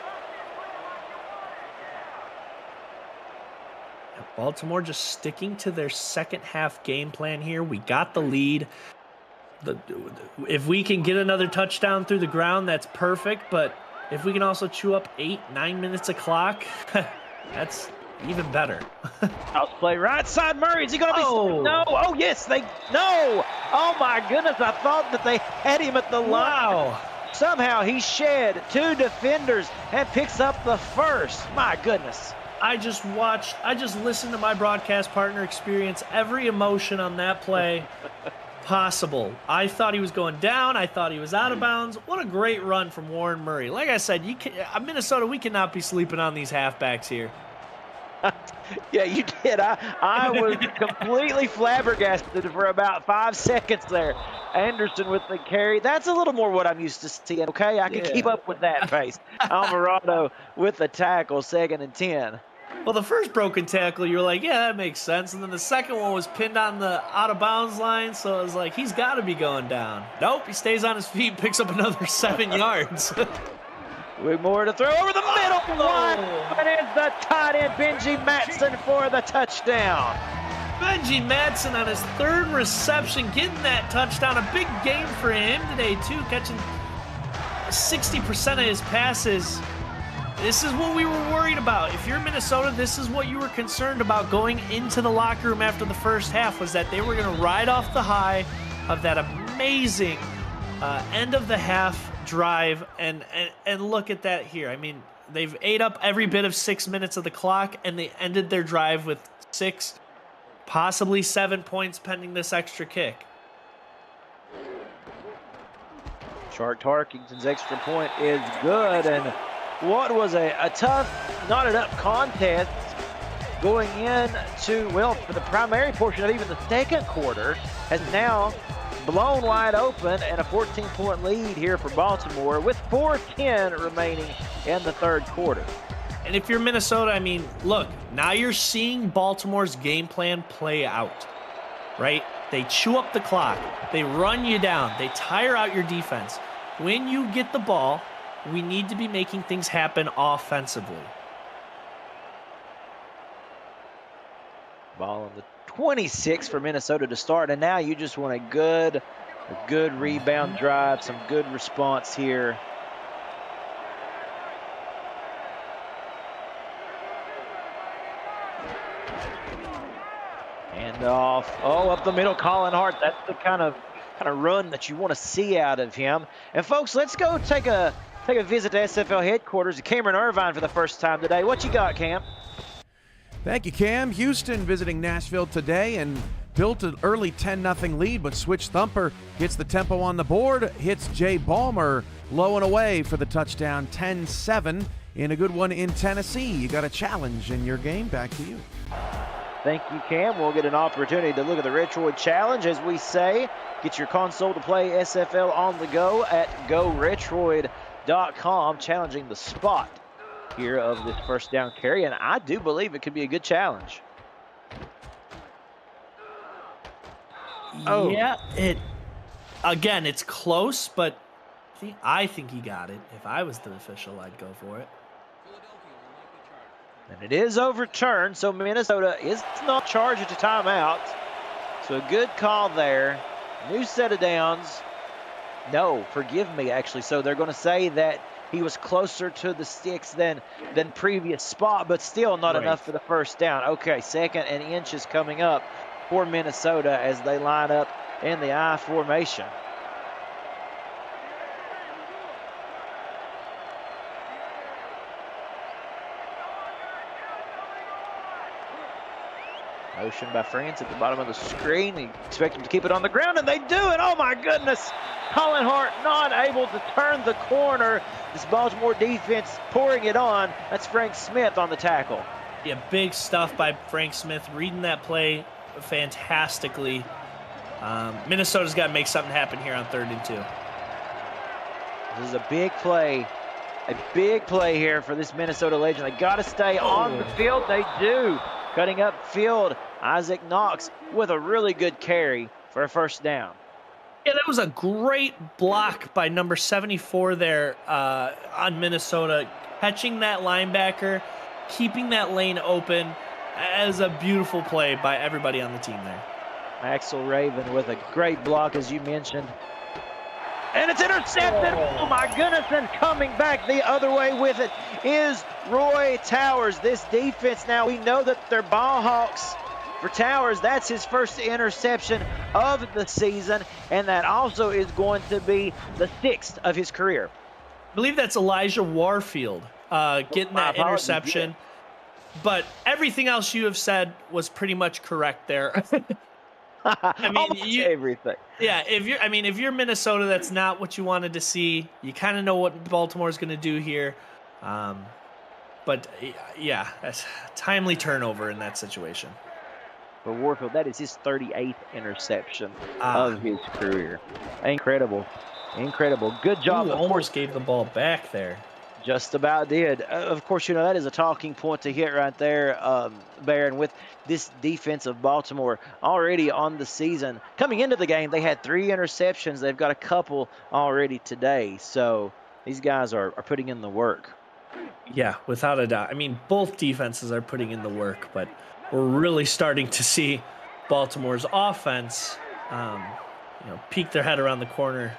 Baltimore just sticking to their second half game plan here. We got the lead. If we can get another touchdown through the ground, that's perfect. But if we can also chew up 8-9 minutes of clock, that's even better. House play right side. Murray, is he going to be? Oh. No. Oh, yes. No. Oh, my goodness. I thought that they had him at the line. Wow. Somehow he shed 2 defenders and picks up the first. My goodness. I just listened to my broadcast partner experience every emotion on that play possible. I thought he was going down. I thought he was out of bounds. What a great run from Warren Murray. Like I said, Minnesota, we cannot be sleeping on these halfbacks here. Yeah, you did. I was completely flabbergasted for about 5 seconds there. Anderson with the carry. That's a little more what I'm used to seeing, okay? I can keep up with that pace. Alvarado with the tackle, 2nd and 10. Well, the first broken tackle, you're like, yeah, that makes sense. And then the second one was pinned on the out-of-bounds line, so I was like, he's got to be going down. Nope, he stays on his feet, picks up another 7 yards. Wigmore to throw over the middle one. But it's the tight end, Benji Matson, for the touchdown. Benji Matson on his 3rd reception, getting that touchdown. A big game for him today, too, catching 60% of his passes. This is what we were worried about. If you're Minnesota, this is what you were concerned about going into the locker room after the first half, was that they were going to ride off the high of that amazing end of the half drive. And look at that here. I mean, they've ate up every bit of 6 minutes of the clock, and they ended their drive with 6, possibly 7 points pending this extra kick. Shark Tarkington's extra point is good, and what was a tough, knotted up contest going into, well, for the primary portion of even the second quarter, has now blown wide open, and a 14-point lead here for Baltimore with 4:10 remaining in the third quarter. And if you're Minnesota, I mean, look, now you're seeing Baltimore's game plan play out, right? They chew up the clock. They run you down. They tire out your defense. When you get the ball, we need to be making things happen offensively. Ball on the 26 for Minnesota to start, and now you just want a good rebound drive, some good response here. And off, up the middle, Colin Hart. That's the kind of run that you want to see out of him. And folks, let's go take a visit to SFL headquarters. Cameron Irvine for the first time today. What you got, Cam? Thank you, Cam. Houston visiting Nashville today and built an early 10-0 lead, but Switch Thumper gets the tempo on the board, hits Jay Ballmer low and away for the touchdown, 10-7 in a good one in Tennessee. You got a challenge in your game. Back to you. Thank you, Cam. We'll get an opportunity to look at the Retroid Challenge, as we say. Get your console to play SFL on the go at GoRetroid.com, challenging the spot here of this first down carry, and I do believe it could be a good challenge. Yeah, it's close, but I think he got it. If I was the official, I'd go for it. And it is overturned, so Minnesota is not charged at a timeout. So a good call there. New set of downs. No, forgive me, actually. So they're going to say that he was closer to the sticks than previous spot, but still not enough for the first down. Okay, 2nd and inches coming up for Minnesota as they line up in the I formation. Motion by France at the bottom of the screen. They expect them to keep it on the ground, and they do it. Oh, my goodness. Colin Hart not able to turn the corner. This Baltimore defense pouring it on. That's Frank Smith on the tackle. Yeah, big stuff by Frank Smith. Reading that play fantastically. Minnesota's got to make something happen here on 3rd and 2. This is a big play. A big play here for this Minnesota Legend. They got to stay on the field. They do. Cutting up field, Isaac Knox with a really good carry for a first down. Yeah, that was a great block by number 74 there on Minnesota. Catching that linebacker, keeping that lane open. As a beautiful play by everybody on the team there. Axel Raven with a great block, as you mentioned. And it's intercepted. Oh, my goodness. And coming back the other way with it is Roy Towers. This defense now, we know that they're ball hawks. For Towers, that's his first interception of the season, and that also is going to be the 6th of his career. I believe that's Elijah Warfield getting that interception. But everything else you have said was pretty much correct there. I mean, everything. Yeah, if you're Minnesota, that's not what you wanted to see. You kind of know what Baltimore's going to do here. But yeah, that's a timely turnover in that situation. For Warfield, that is his 38th interception of his career. Incredible. Incredible. Good job. Ooh, almost gave the ball back there. Just about did. Of course, you know, that is a talking point to hit right there, Baron, with this defense of Baltimore already on the season. Coming into the game, they had 3 interceptions. They've got a couple already today. So these guys are putting in the work. Yeah, without a doubt. I mean, both defenses are putting in the work, but we're really starting to see Baltimore's offense, peek their head around the corner.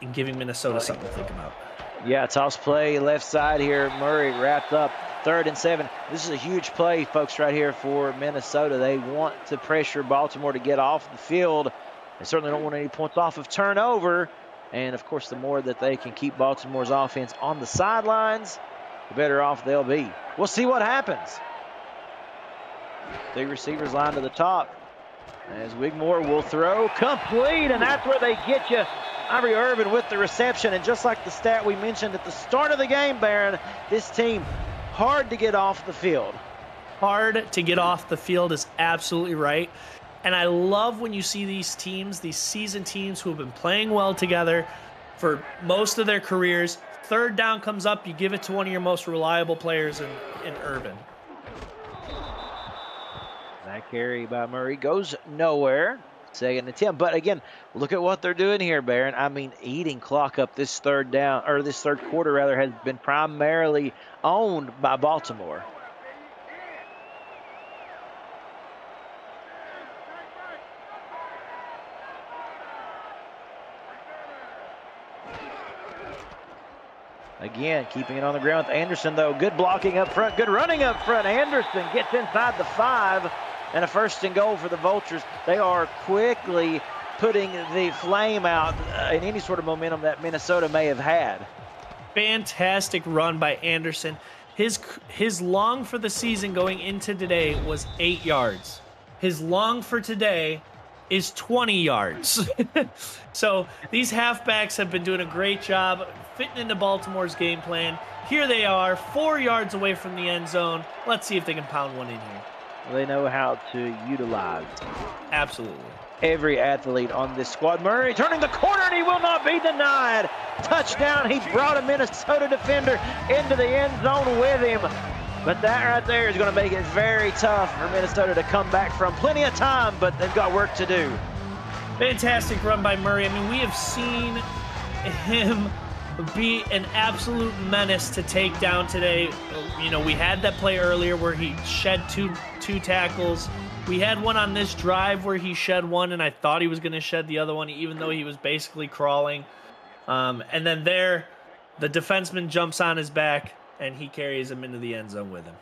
and giving Minnesota something to think about. Yeah, toss play left side here. Murray wrapped up 3rd and 7. This is a huge play, folks, right here for Minnesota. They want to pressure Baltimore to get off the field. They certainly don't want any points off of turnover. And, of course, the more that they can keep Baltimore's offense on the sidelines, the better off they'll be. We'll see what happens. The receivers line to the top as Wigmore will throw complete, and that's where they get you. Ivory Irvin with the reception, and just like the stat we mentioned at the start of the game, Baron, this team hard to get off the field. Hard to get off the field is absolutely right. And I love when you see these teams, these seasoned teams who have been playing well together for most of their careers. 3rd down comes up, you give it to one of your most reliable players in Irvin. That carry by Murray goes nowhere. 2nd attempt. But again, look at what they're doing here, Baron. I mean, eating clock up this 3rd down, or this 3rd quarter rather, has been primarily owned by Baltimore. Again, keeping it on the ground with Anderson, though. Good blocking up front, good running up front. Anderson gets inside the 5, and a 1st and goal for the Vultures. They are quickly putting the flame out in any sort of momentum that Minnesota may have had. Fantastic run by Anderson. His long for the season going into today was 8 yards. His long for today is 20 yards. So these halfbacks have been doing a great job fitting into Baltimore's game plan. Here they are, 4 yards away from the end zone. Let's see if they can pound one in here. They know how to utilize Absolutely. every athlete on this squad. Murray turning the corner, and he will not be denied. Touchdown. He brought a Minnesota defender into the end zone with him. But that right there is going to make it very tough for Minnesota to come back from. Plenty of time, but they've got work to do. Fantastic run by Murray. I mean, we have seen him be an absolute menace to take down today. You know, we had that play earlier where he shed two tackles. We had one on this drive where he shed one, and I thought he was going to shed the other one, even though he was basically crawling. And then there, the defenseman jumps on his back, and he carries him into the end zone with him.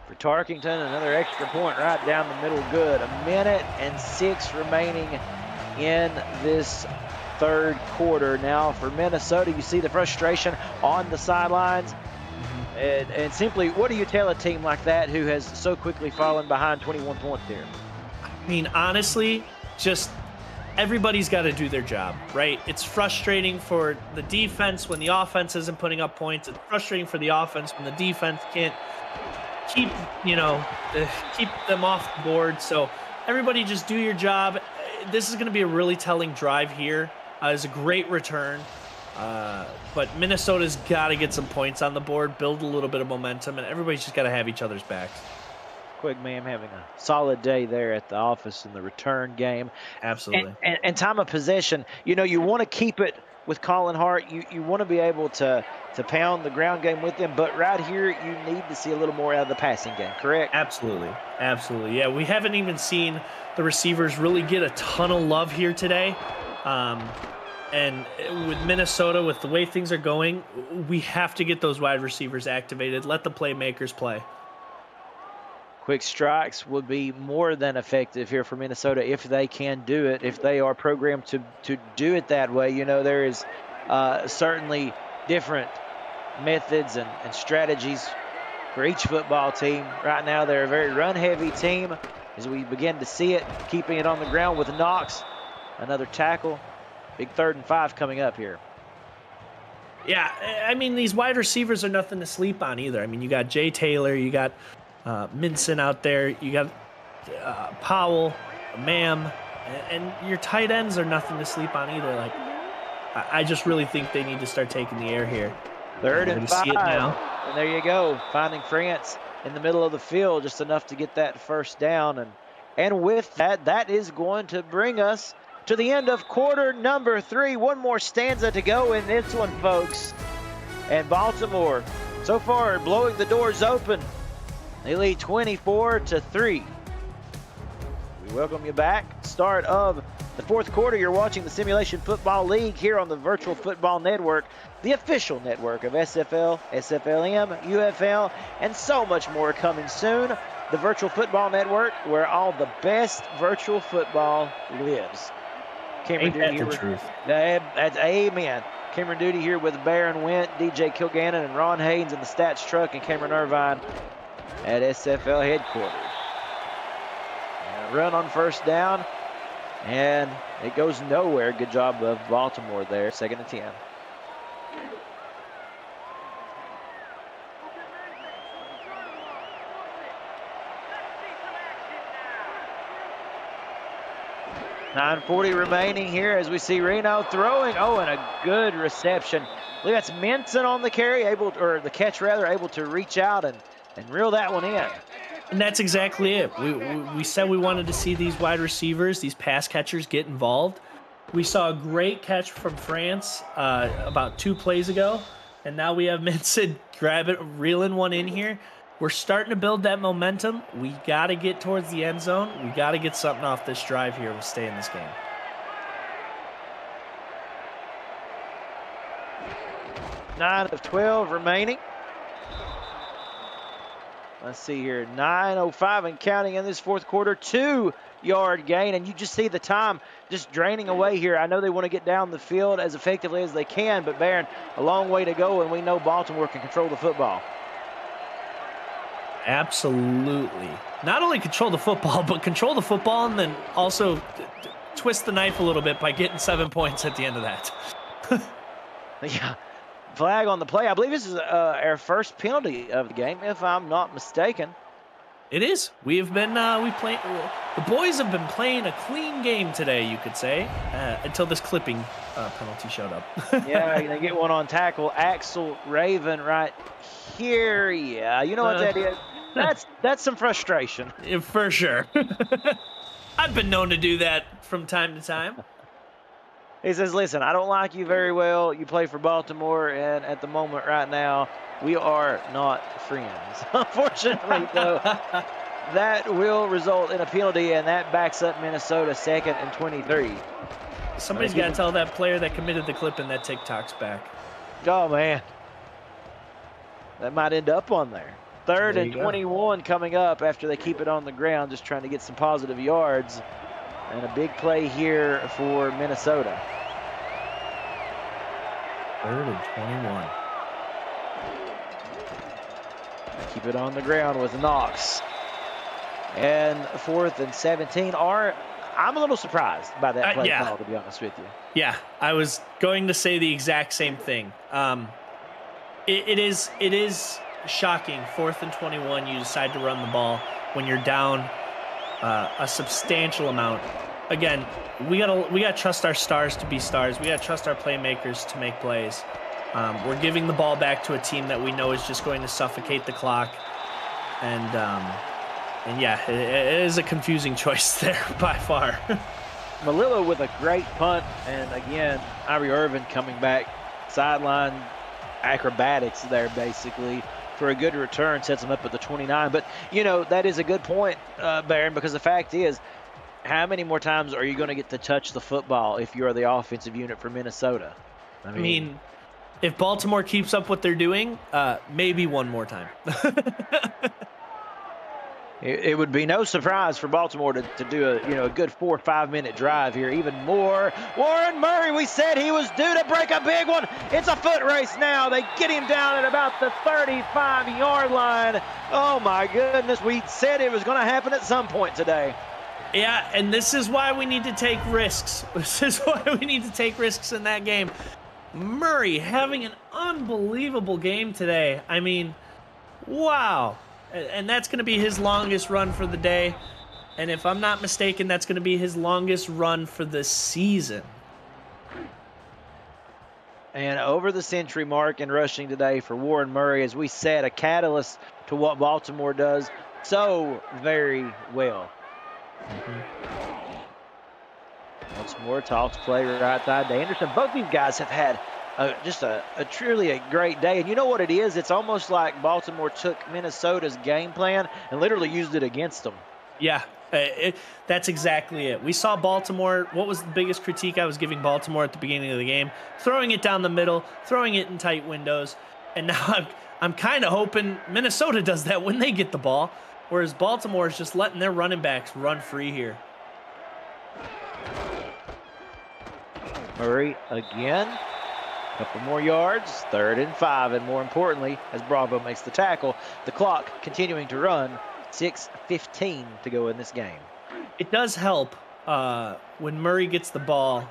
For Tarkington, another extra point right down the middle. Good. 1:06 remaining in this 3rd quarter. Now for Minnesota, you see the frustration on the sidelines. And simply, what do you tell a team like that who has so quickly fallen behind 21 points here? I mean, honestly, just everybody's got to do their job, right? It's frustrating for the defense when the offense isn't putting up points. It's frustrating for the offense when the defense can't keep them off the board. So everybody just do your job. This is going to be a really telling drive here. It's a great return. But Minnesota's got to get some points on the board, build a little bit of momentum, and everybody's just got to have each other's backs. Quick, ma'am, having a solid day there at the office in the return game. Absolutely. And time of possession, you know, you want to keep it with Colin Hart. You want to be able to pound the ground game with him, but right here you need to see a little more out of the passing game, correct? Absolutely. Absolutely. Yeah, we haven't even seen the receivers really get a ton of love here today. And with Minnesota, with the way things are going, we have to get those wide receivers activated. Let the playmakers play. Quick strikes would be more than effective here for Minnesota if they can do it, if they are programmed to do it that way. You know, there is certainly different methods and strategies for each football team. Right now, they're a very run-heavy team as we begin to see it, keeping it on the ground with Knox. Another tackle. Big 3rd and 5 coming up here. Yeah, I mean, these wide receivers are nothing to sleep on either. I mean, you got Jay Taylor, you got Minson out there, you got Powell, Mam, and your tight ends are nothing to sleep on either. Like, I just really think they need to start taking the air here. 3rd and 5. See it now. And there you go, finding France in the middle of the field, just enough to get that 1st down. And with that, that is going to bring us to the end of quarter number 3. One more stanza to go in this one, folks. And Baltimore, so far, blowing the doors open. They lead 24-3. We welcome you back. start of the fourth quarter. You're watching the Simulation Football League here on the Virtual Football Network, the official network of SFL, SFLM, UFL, and so much more coming soon. The Virtual Football Network, where all the best virtual football lives. Cameron Duty here. Truth. That's amen. Cameron Duty here with Baron Went, DJ Kilgannon, and Ron Haynes in the stats truck, and Cameron Irvine at SFL headquarters. And a run on first down, and it goes nowhere. Good job of Baltimore there. 2nd and 10. .9:40 remaining here as we see Reno throwing. Oh, and a good reception. Look, that's Minson on the carry, able to reach out and reel that one in. And that's exactly it. We said we wanted to see these wide receivers, these pass catchers get involved. We saw a great catch from France about 2 plays ago, and now we have Minson reeling one in here. We're starting to build that momentum. We got to get towards the end zone. We got to get something off this drive here. We'll stay in this game. Nine of 12 remaining. Let's see here. 9:05 and counting in this fourth quarter. 2-yard gain, and you just see the time just draining away here. I know they want to get down the field as effectively as they can, but Baron, a long way to go, and we know Baltimore can control the football. Absolutely. Not only control the football, but control the football and then also twist the knife a little bit by getting 7 points at the end of that. Yeah. Flag on the play. I believe this is our first penalty of the game, if I'm not mistaken. It is. We have been, the boys have been playing a clean game today, you could say, until this clipping penalty showed up. Yeah, they get one on tackle. Axel Raven right here. Yeah, you know what that is? That's some frustration. Yeah, for sure. I've been known to do that from time to time. He says, listen, I don't like you very well. You play for Baltimore, and at the moment right now, we are not friends. Unfortunately, though, that will result in a penalty, and that backs up Minnesota 2nd and 23. Somebody's got to tell that player that committed the clip in that TikTok's back. Oh, man. That might end up on there. 3rd and 21 coming up after they keep it on the ground, just trying to get some positive yards. And a big play here for Minnesota. 3rd and 21. Keep it on the ground with Knox. And 4th and 17. I'm a little surprised by that play call, to be honest with you. Yeah, I was going to say the exact same thing. It is shocking. 4th and 21, you decide to run the ball when you're down a substantial amount. Again, we gotta trust our stars to be stars. We gotta trust our playmakers to make plays. We're giving the ball back to a team that we know is just going to suffocate the clock, and yeah, it is a confusing choice there by far. Malillo with a great punt, and again, Irie Irvin coming back, sideline acrobatics there basically for a good return, sets him up at the 29. But you know, that is a good point, Baron, because the fact is, how many more times are you going to get to touch the football if you're the offensive unit for Minnesota? I mean, if Baltimore keeps up what they're doing, maybe one more time. It would be no surprise for Baltimore to do a good 4 or 5 minute drive here. Even more. Warren Murray, we said he was due to break a big one. It's a foot race now. They get him down at about the 35-yard line. Oh my goodness, we said it was going to happen at some point today. Yeah, and this is why we need to take risks. This is why we need to take risks in that game. Murray having an unbelievable game today. I mean, wow. And that's going to be his longest run for the day. And if I'm not mistaken, that's going to be his longest run for the season. And over the century mark in rushing today for Warren Murray, as we said, a catalyst to what Baltimore does so very well. Once more, toss play right side to Anderson. Both these guys have had just a truly a great day. And you know what it is? It's almost like Baltimore took Minnesota's game plan and literally used it against them. Yeah, That's exactly it. We saw Baltimore. What was the biggest critique I was giving Baltimore at the beginning of the game? Throwing it down the middle, throwing it in tight windows. And now I'm kind of hoping Minnesota does that when they get the ball, whereas Baltimore is just letting their running backs run free here. Murray again. Couple more yards, 3rd and 5, and more importantly, as Bravo makes the tackle, the clock continuing to run, 6:15 to go in this game. It does help when Murray gets the ball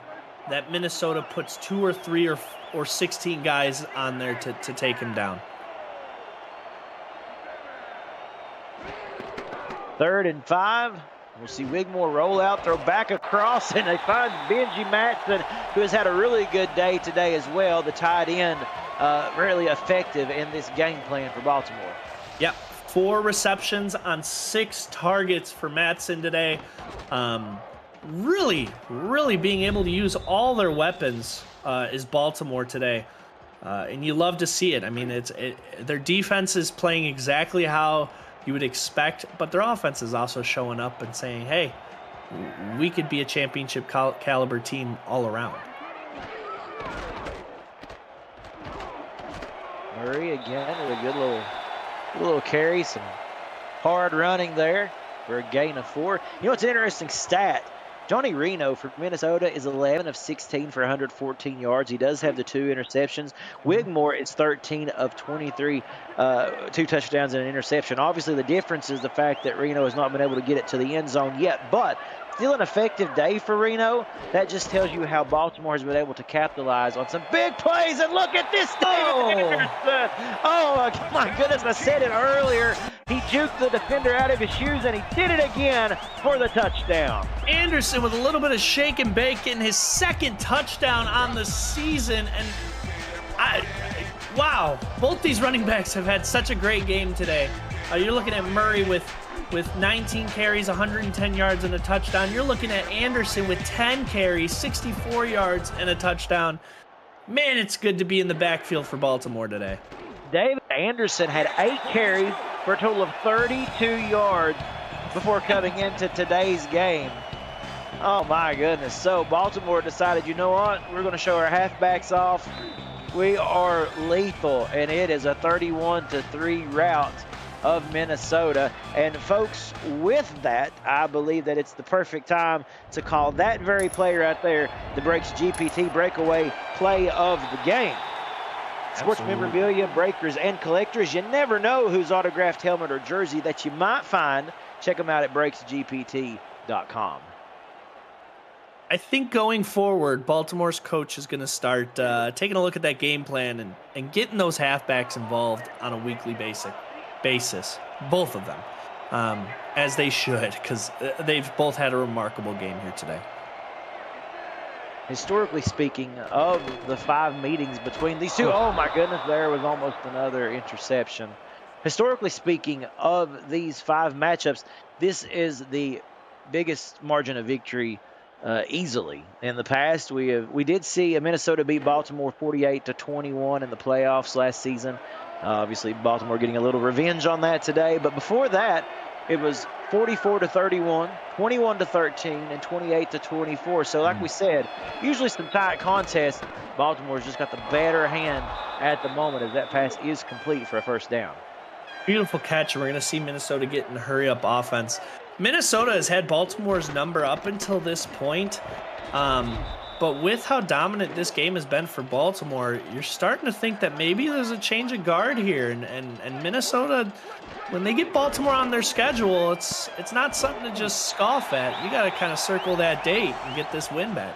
that Minnesota puts 2 or 3 or 16 guys on there to take him down. 3rd and 5. We'll see Wigmore roll out, throw back across, and they find Benji Matson, who has had a really good day today as well. The tight end, really effective in this game plan for Baltimore. Yep, 4 receptions on 6 targets for Matson today. Really being able to use all their weapons is Baltimore today. And you love to see it. I mean, their defense is playing exactly how you would expect, but their offense is also showing up and saying, hey, we could be a championship caliber team all around. Murray again with a good little carry, some hard running there for a gain of 4. You know, it's an interesting stat. Johnny Reno for Minnesota is 11 of 16 for 114 yards. He does have the 2 interceptions. Wigmore is 13 of 23, 2 touchdowns and an interception. Obviously, the difference is the fact that Reno has not been able to get it to the end zone yet, but still an effective day for Reno. That just tells you how Baltimore has been able to capitalize on some big plays. And look at this, David Anderson. Oh, my goodness, I said it earlier. He juked the defender out of his shoes, and he did it again for the touchdown. Anderson with a little bit of shake and bake, getting his 2nd touchdown on the season. And wow, both these running backs have had such a great game today. You're looking at Murray with 19 carries, 110 yards, and a touchdown. You're looking at Anderson with 10 carries, 64 yards, and a touchdown. Man, it's good to be in the backfield for Baltimore today. David Anderson had 8 carries for a total of 32 yards before coming into today's game. Oh, my goodness. So Baltimore decided, you know what? We're going to show our halfbacks off. We are lethal, and it is a 31-3 rout of Minnesota. And folks, with that, I believe that it's the perfect time to call that very play right there the Breaks GPT breakaway play of the game. Sports memorabilia, breakers, and collectors, you never know whose autographed helmet or jersey that you might find. Check them out at breaksgpt.com. I think going forward, Baltimore's coach is going to start taking a look at that game plan and getting those halfbacks involved on a weekly basis, both of them, as they should, because they've both had a remarkable game here today. Historically speaking, of the 5 meetings between these two, oh my goodness, there was almost another interception. Historically speaking, of these 5 matchups, this is the biggest margin of victory easily. In the past, we did see Minnesota beat Baltimore 48-21 in the playoffs last season. Obviously, Baltimore getting a little revenge on that today. But before that, it was 44-31, 21-13, and 28-24. So like we said, usually some tight contests. Baltimore's just got the better hand at the moment as that pass is complete for a first down. Beautiful catch, and we're going to see Minnesota get in hurry-up offense. Minnesota has had Baltimore's number up until this point. But with how dominant this game has been for Baltimore, you're starting to think that maybe there's a change of guard here. And Minnesota, when they get Baltimore on their schedule, it's not something to just scoff at. You got to kind of circle that date and get this win back.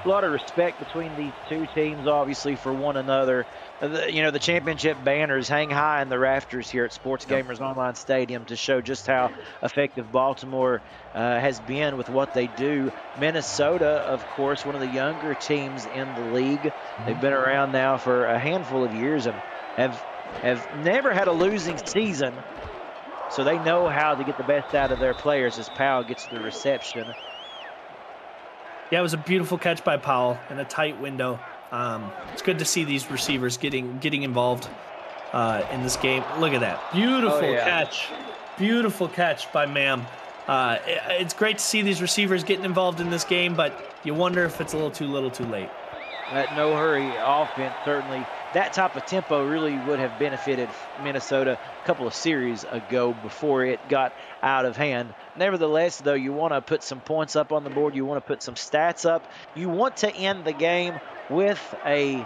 A lot of respect between these two teams, obviously, for one another. The championship banners hang high in the rafters here at Sports Gamers Online Stadium to show just how effective Baltimore has been with what they do. Minnesota, of course, one of the younger teams in the league. They've been around now for a handful of years and have never had a losing season. So they know how to get the best out of their players as Powell gets the reception. Yeah, it was a beautiful catch by Powell in a tight window. It's good to see these receivers getting involved in this game. Look at that. Beautiful catch. Beautiful catch by Mam. It's great to see these receivers getting involved in this game, but you wonder if it's a little too late. That no-hurry offense, certainly, that type of tempo really would have benefited Minnesota a couple of series ago before it got out of hand. Nevertheless, though, you want to put some points up on the board. You want to put some stats up. You want to end the game with a,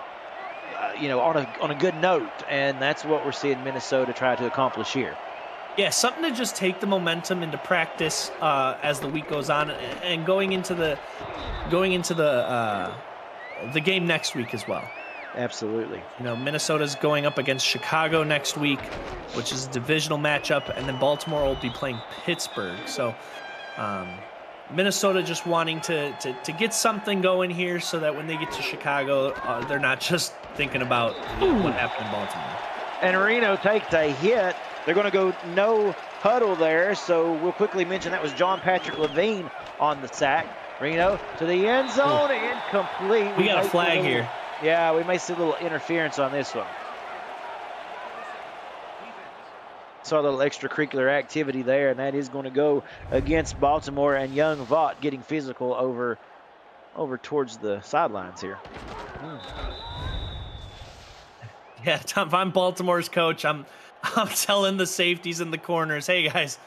on a good note, and that's what we're seeing Minnesota try to accomplish here. Yeah, something to just take the momentum into practice as the week goes on, and going into the game next week as well. Absolutely. Minnesota's going up against Chicago next week, which is a divisional matchup, and then Baltimore will be playing Pittsburgh. So Minnesota just wanting to get something going here so that when they get to Chicago, they're not just thinking about what happened in Baltimore. And Reno takes a hit. They're going to go no huddle there, so we'll quickly mention that was John Patrick Levine on the sack. Reno to the end zone, incomplete. We got a flag here. Yeah, we may see a little interference on this one. Saw a little extracurricular activity there, and that is going to go against Baltimore, and young Vaught getting physical over towards the sidelines here. Yeah, Tom, if I'm Baltimore's coach, I'm telling the safeties in the corners, hey guys,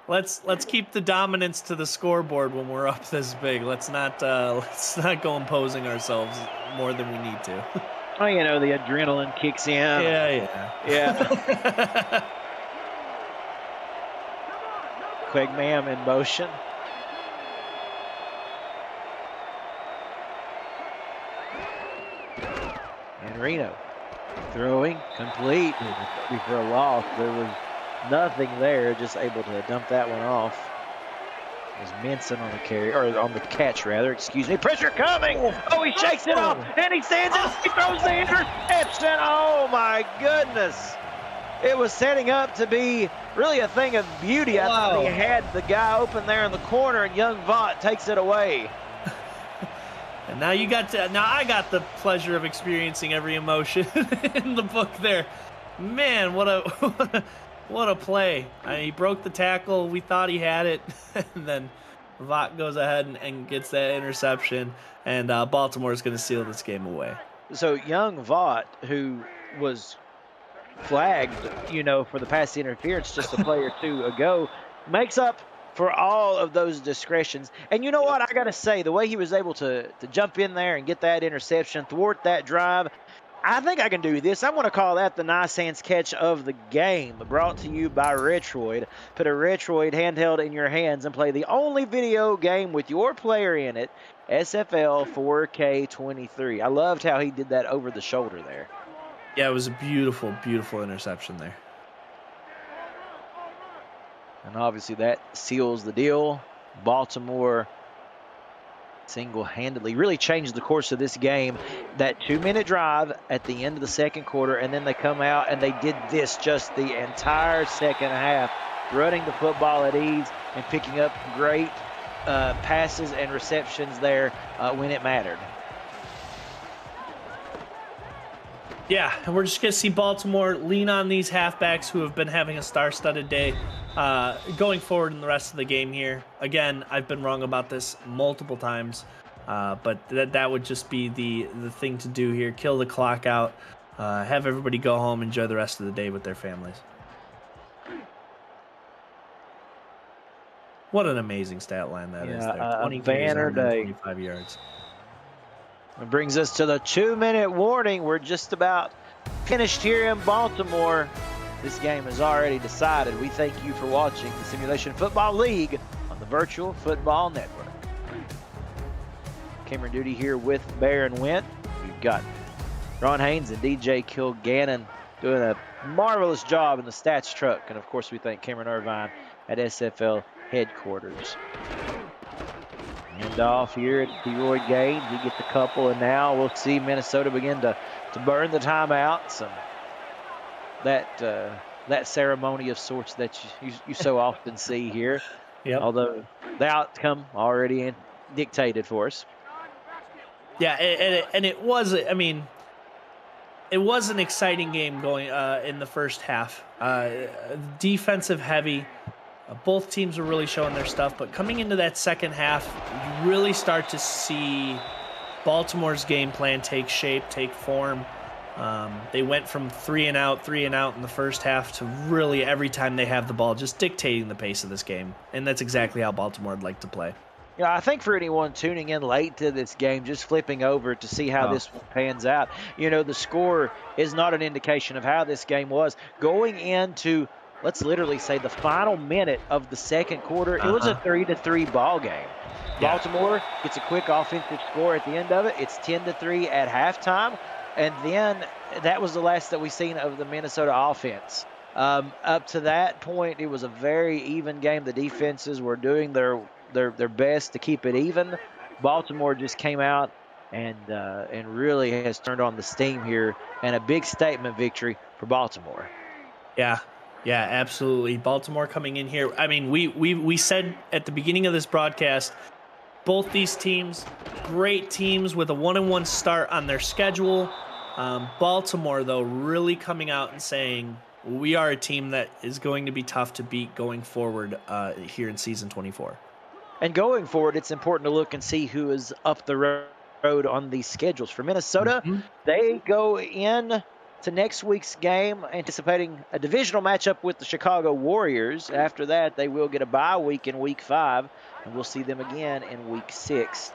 let's keep the dominance to the scoreboard when we're up this big. Let's not go imposing ourselves more than we need to. Oh, the adrenaline kicks in. Yeah. Craig Mam in motion. And Reno throwing complete for a loss. There was nothing there, just able to dump that one off. It was Minson on the carry, or on the catch rather, excuse me. Pressure coming! Oh, he shakes it off, and he stands up, he throws the interception. Oh my goodness. It was setting up to be really a thing of beauty. I thought he had the guy open there in the corner, and young Vaught takes it away. And now I got the pleasure of experiencing every emotion in the book there. Man, what a play. He broke the tackle. We thought he had it. And then Vaught goes ahead and gets that interception. And Baltimore is going to seal this game away. So young Vaught, who was flagged, for the pass interference just a play or two ago, makes up for all of those discretions. And you know what? I got to say, the way he was able to jump in there and get that interception, thwart that drive, I think I can do this. I'm going to call that the nice hands catch of the game, brought to you by Retroid. Put a Retroid handheld in your hands and play the only video game with your player in it, SFL 4K23. I loved how he did that over the shoulder there. Yeah, it was a beautiful, beautiful interception there. And obviously that seals the deal. Baltimore single-handedly really changed the course of this game. That 2-minute drive at the end of the second quarter, and then they come out and they did this just the entire second half, running the football at ease and picking up great passes and receptions there when it mattered. Yeah, and we're just going to see Baltimore lean on these halfbacks who have been having a star-studded day going forward in the rest of the game here. Again, I've been wrong about this multiple times, but that would just be the thing to do here. Kill the clock out, have everybody go home, enjoy the rest of the day with their families. What an amazing stat line that is there. 20 banner day. 25 yards. It brings us to the 2-minute warning. We're just about finished here in Baltimore. This game is already decided. We thank you for watching the Simulation Football League on the Virtual Football Network. Cameron Duty here with Baron Went. We've got Ron Haynes and DJ Kilgannon doing a marvelous job in the stats truck. And, of course, we thank Cameron Irvine at SFL headquarters. Hand off here at Leroy Gaines. He gets a couple, and now we'll see Minnesota begin to burn the timeouts. That ceremony of sorts that you so often see here. Yep. Although the outcome already dictated for us. Yeah, and it was, I mean, it was an exciting game going in the first half. Defensive heavy. Both teams are really showing their stuff, but coming into that second half, you really start to see Baltimore's game plan take shape, take form. They went from three and out in the first half to really every time they have the ball, just dictating the pace of this game. And that's exactly how Baltimore would like to play. Yeah, I think for anyone tuning in late to this game, just flipping over to see how this one pans out, the score is not an indication of how this game was. Going into, let's literally say, the final minute of the second quarter, it was a 3-3 ball game. Yeah. Baltimore gets a quick offensive score at the end of it. It's 10-3 at halftime. And then that was the last that we seen of the Minnesota offense. Up to that point, it was a very even game. The defenses were doing their best to keep it even. Baltimore just came out and really has turned on the steam here, and a big statement victory for Baltimore. Yeah, absolutely. Baltimore coming in here. I mean, we said at the beginning of this broadcast, both these teams, great teams with a 1-1 start on their schedule. Baltimore, though, really coming out and saying, we are a team that is going to be tough to beat going forward here in season 24. And going forward, it's important to look and see who is up the road on these schedules. For Minnesota, they go in to next week's game anticipating a divisional matchup with the Chicago Warriors. After that, they will get a bye week in week 5, and we'll see them again in week 6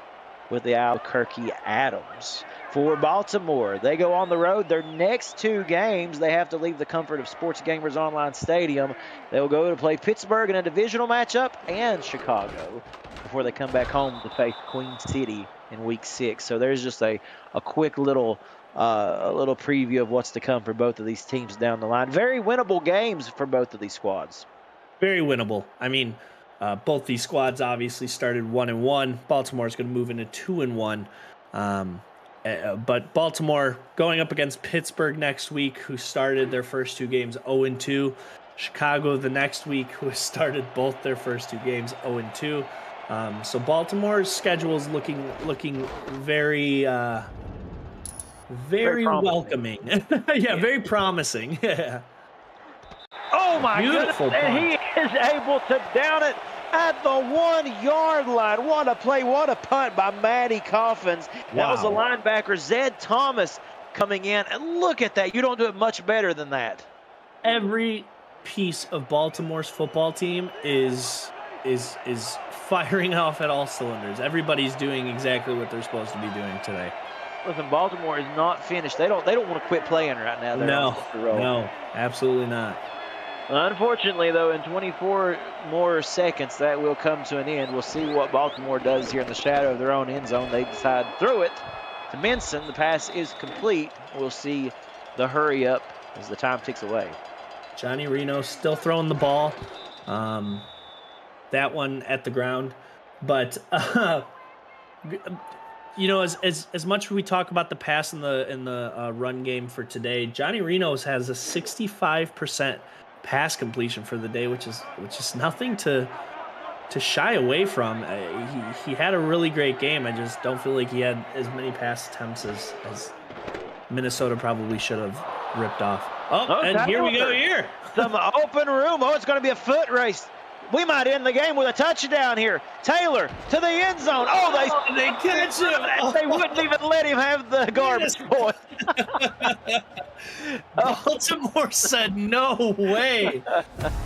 with the Albuquerque Adams. For Baltimore, they go on the road. Their next 2 games, they have to leave the comfort of Sports Gamers Online Stadium. They will go to play Pittsburgh in a divisional matchup and Chicago before they come back home to face Queen City in week 6. So there's just a quick little preview of what's to come for both of these teams down the line. Very winnable games for both of these squads. Very winnable. I mean, both these squads obviously started 1-1. Baltimore is going to move into 2-1. But Baltimore going up against Pittsburgh next week, who started their first 2 games 0-2. Chicago the next week, who started both their first 2 games 0-2. So Baltimore's schedule is looking very welcoming. Very promising. Yeah. Oh my Beautiful goodness! And he is able to down it at the 1-yard line. What a play, what a punt by Matty Coffins. That was the linebacker, Zed Thomas, coming in. And look at that. You don't do it much better than that. Every piece of Baltimore's football team is firing off at all cylinders. Everybody's doing exactly what they're supposed to be doing today. Listen, Baltimore is not finished. They don't want to quit playing right now. No, absolutely not. Unfortunately, though, in 24 more seconds, that will come to an end. We'll see what Baltimore does here in the shadow of their own end zone. They decide to throw it to Minson. The pass is complete. We'll see the hurry up as the time ticks away. Johnny Reno still throwing the ball. That one at the ground. But, as much as we talk about the pass in the run game for today, Johnny Reno's has a 65% pass completion for the day, which is nothing to shy away from. He had a really great game. I just don't feel like he had as many pass attempts as Minnesota probably should have ripped off. And here we go here. Some open room. It's going to be a foot race. We might end the game with a touchdown here. Taylor to the end zone. They catch him. They wouldn't even let him have the garbage boy. Baltimore said no way.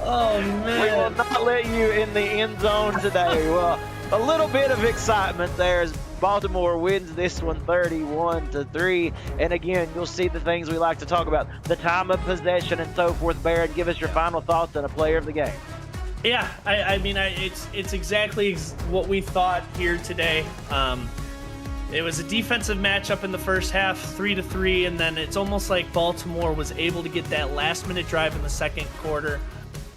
Oh, man. We will not let you in the end zone today. Well, a little bit of excitement there as Baltimore wins this one 31-3. And again, you'll see the things we like to talk about, the time of possession and so forth. Barrett, give us your final thoughts on a player of the game. Yeah, it's exactly what we thought here today. It was a defensive matchup in the first half, 3-3, and then it's almost like Baltimore was able to get that last-minute drive in the second quarter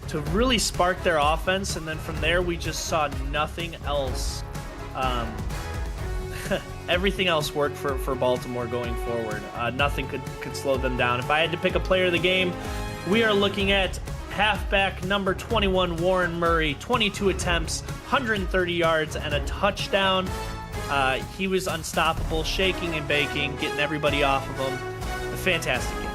to really spark their offense, and then from there we just saw nothing else. Everything else worked for Baltimore going forward. Nothing could slow them down. If I had to pick a player of the game, we are looking at halfback number 21, Warren Murray, 22 attempts, 130 yards, and a touchdown. He was unstoppable, shaking and baking, getting everybody off of him. A fantastic game.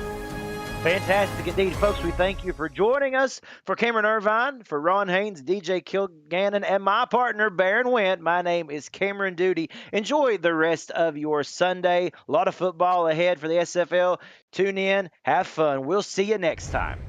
Fantastic indeed, folks. We thank you for joining us. For Cameron Irvine, for Ron Haynes, DJ Kilgannon, and my partner, Baron Went, my name is Cameron Duty. Enjoy the rest of your Sunday. A lot of football ahead for the SFL. Tune in, have fun. We'll see you next time.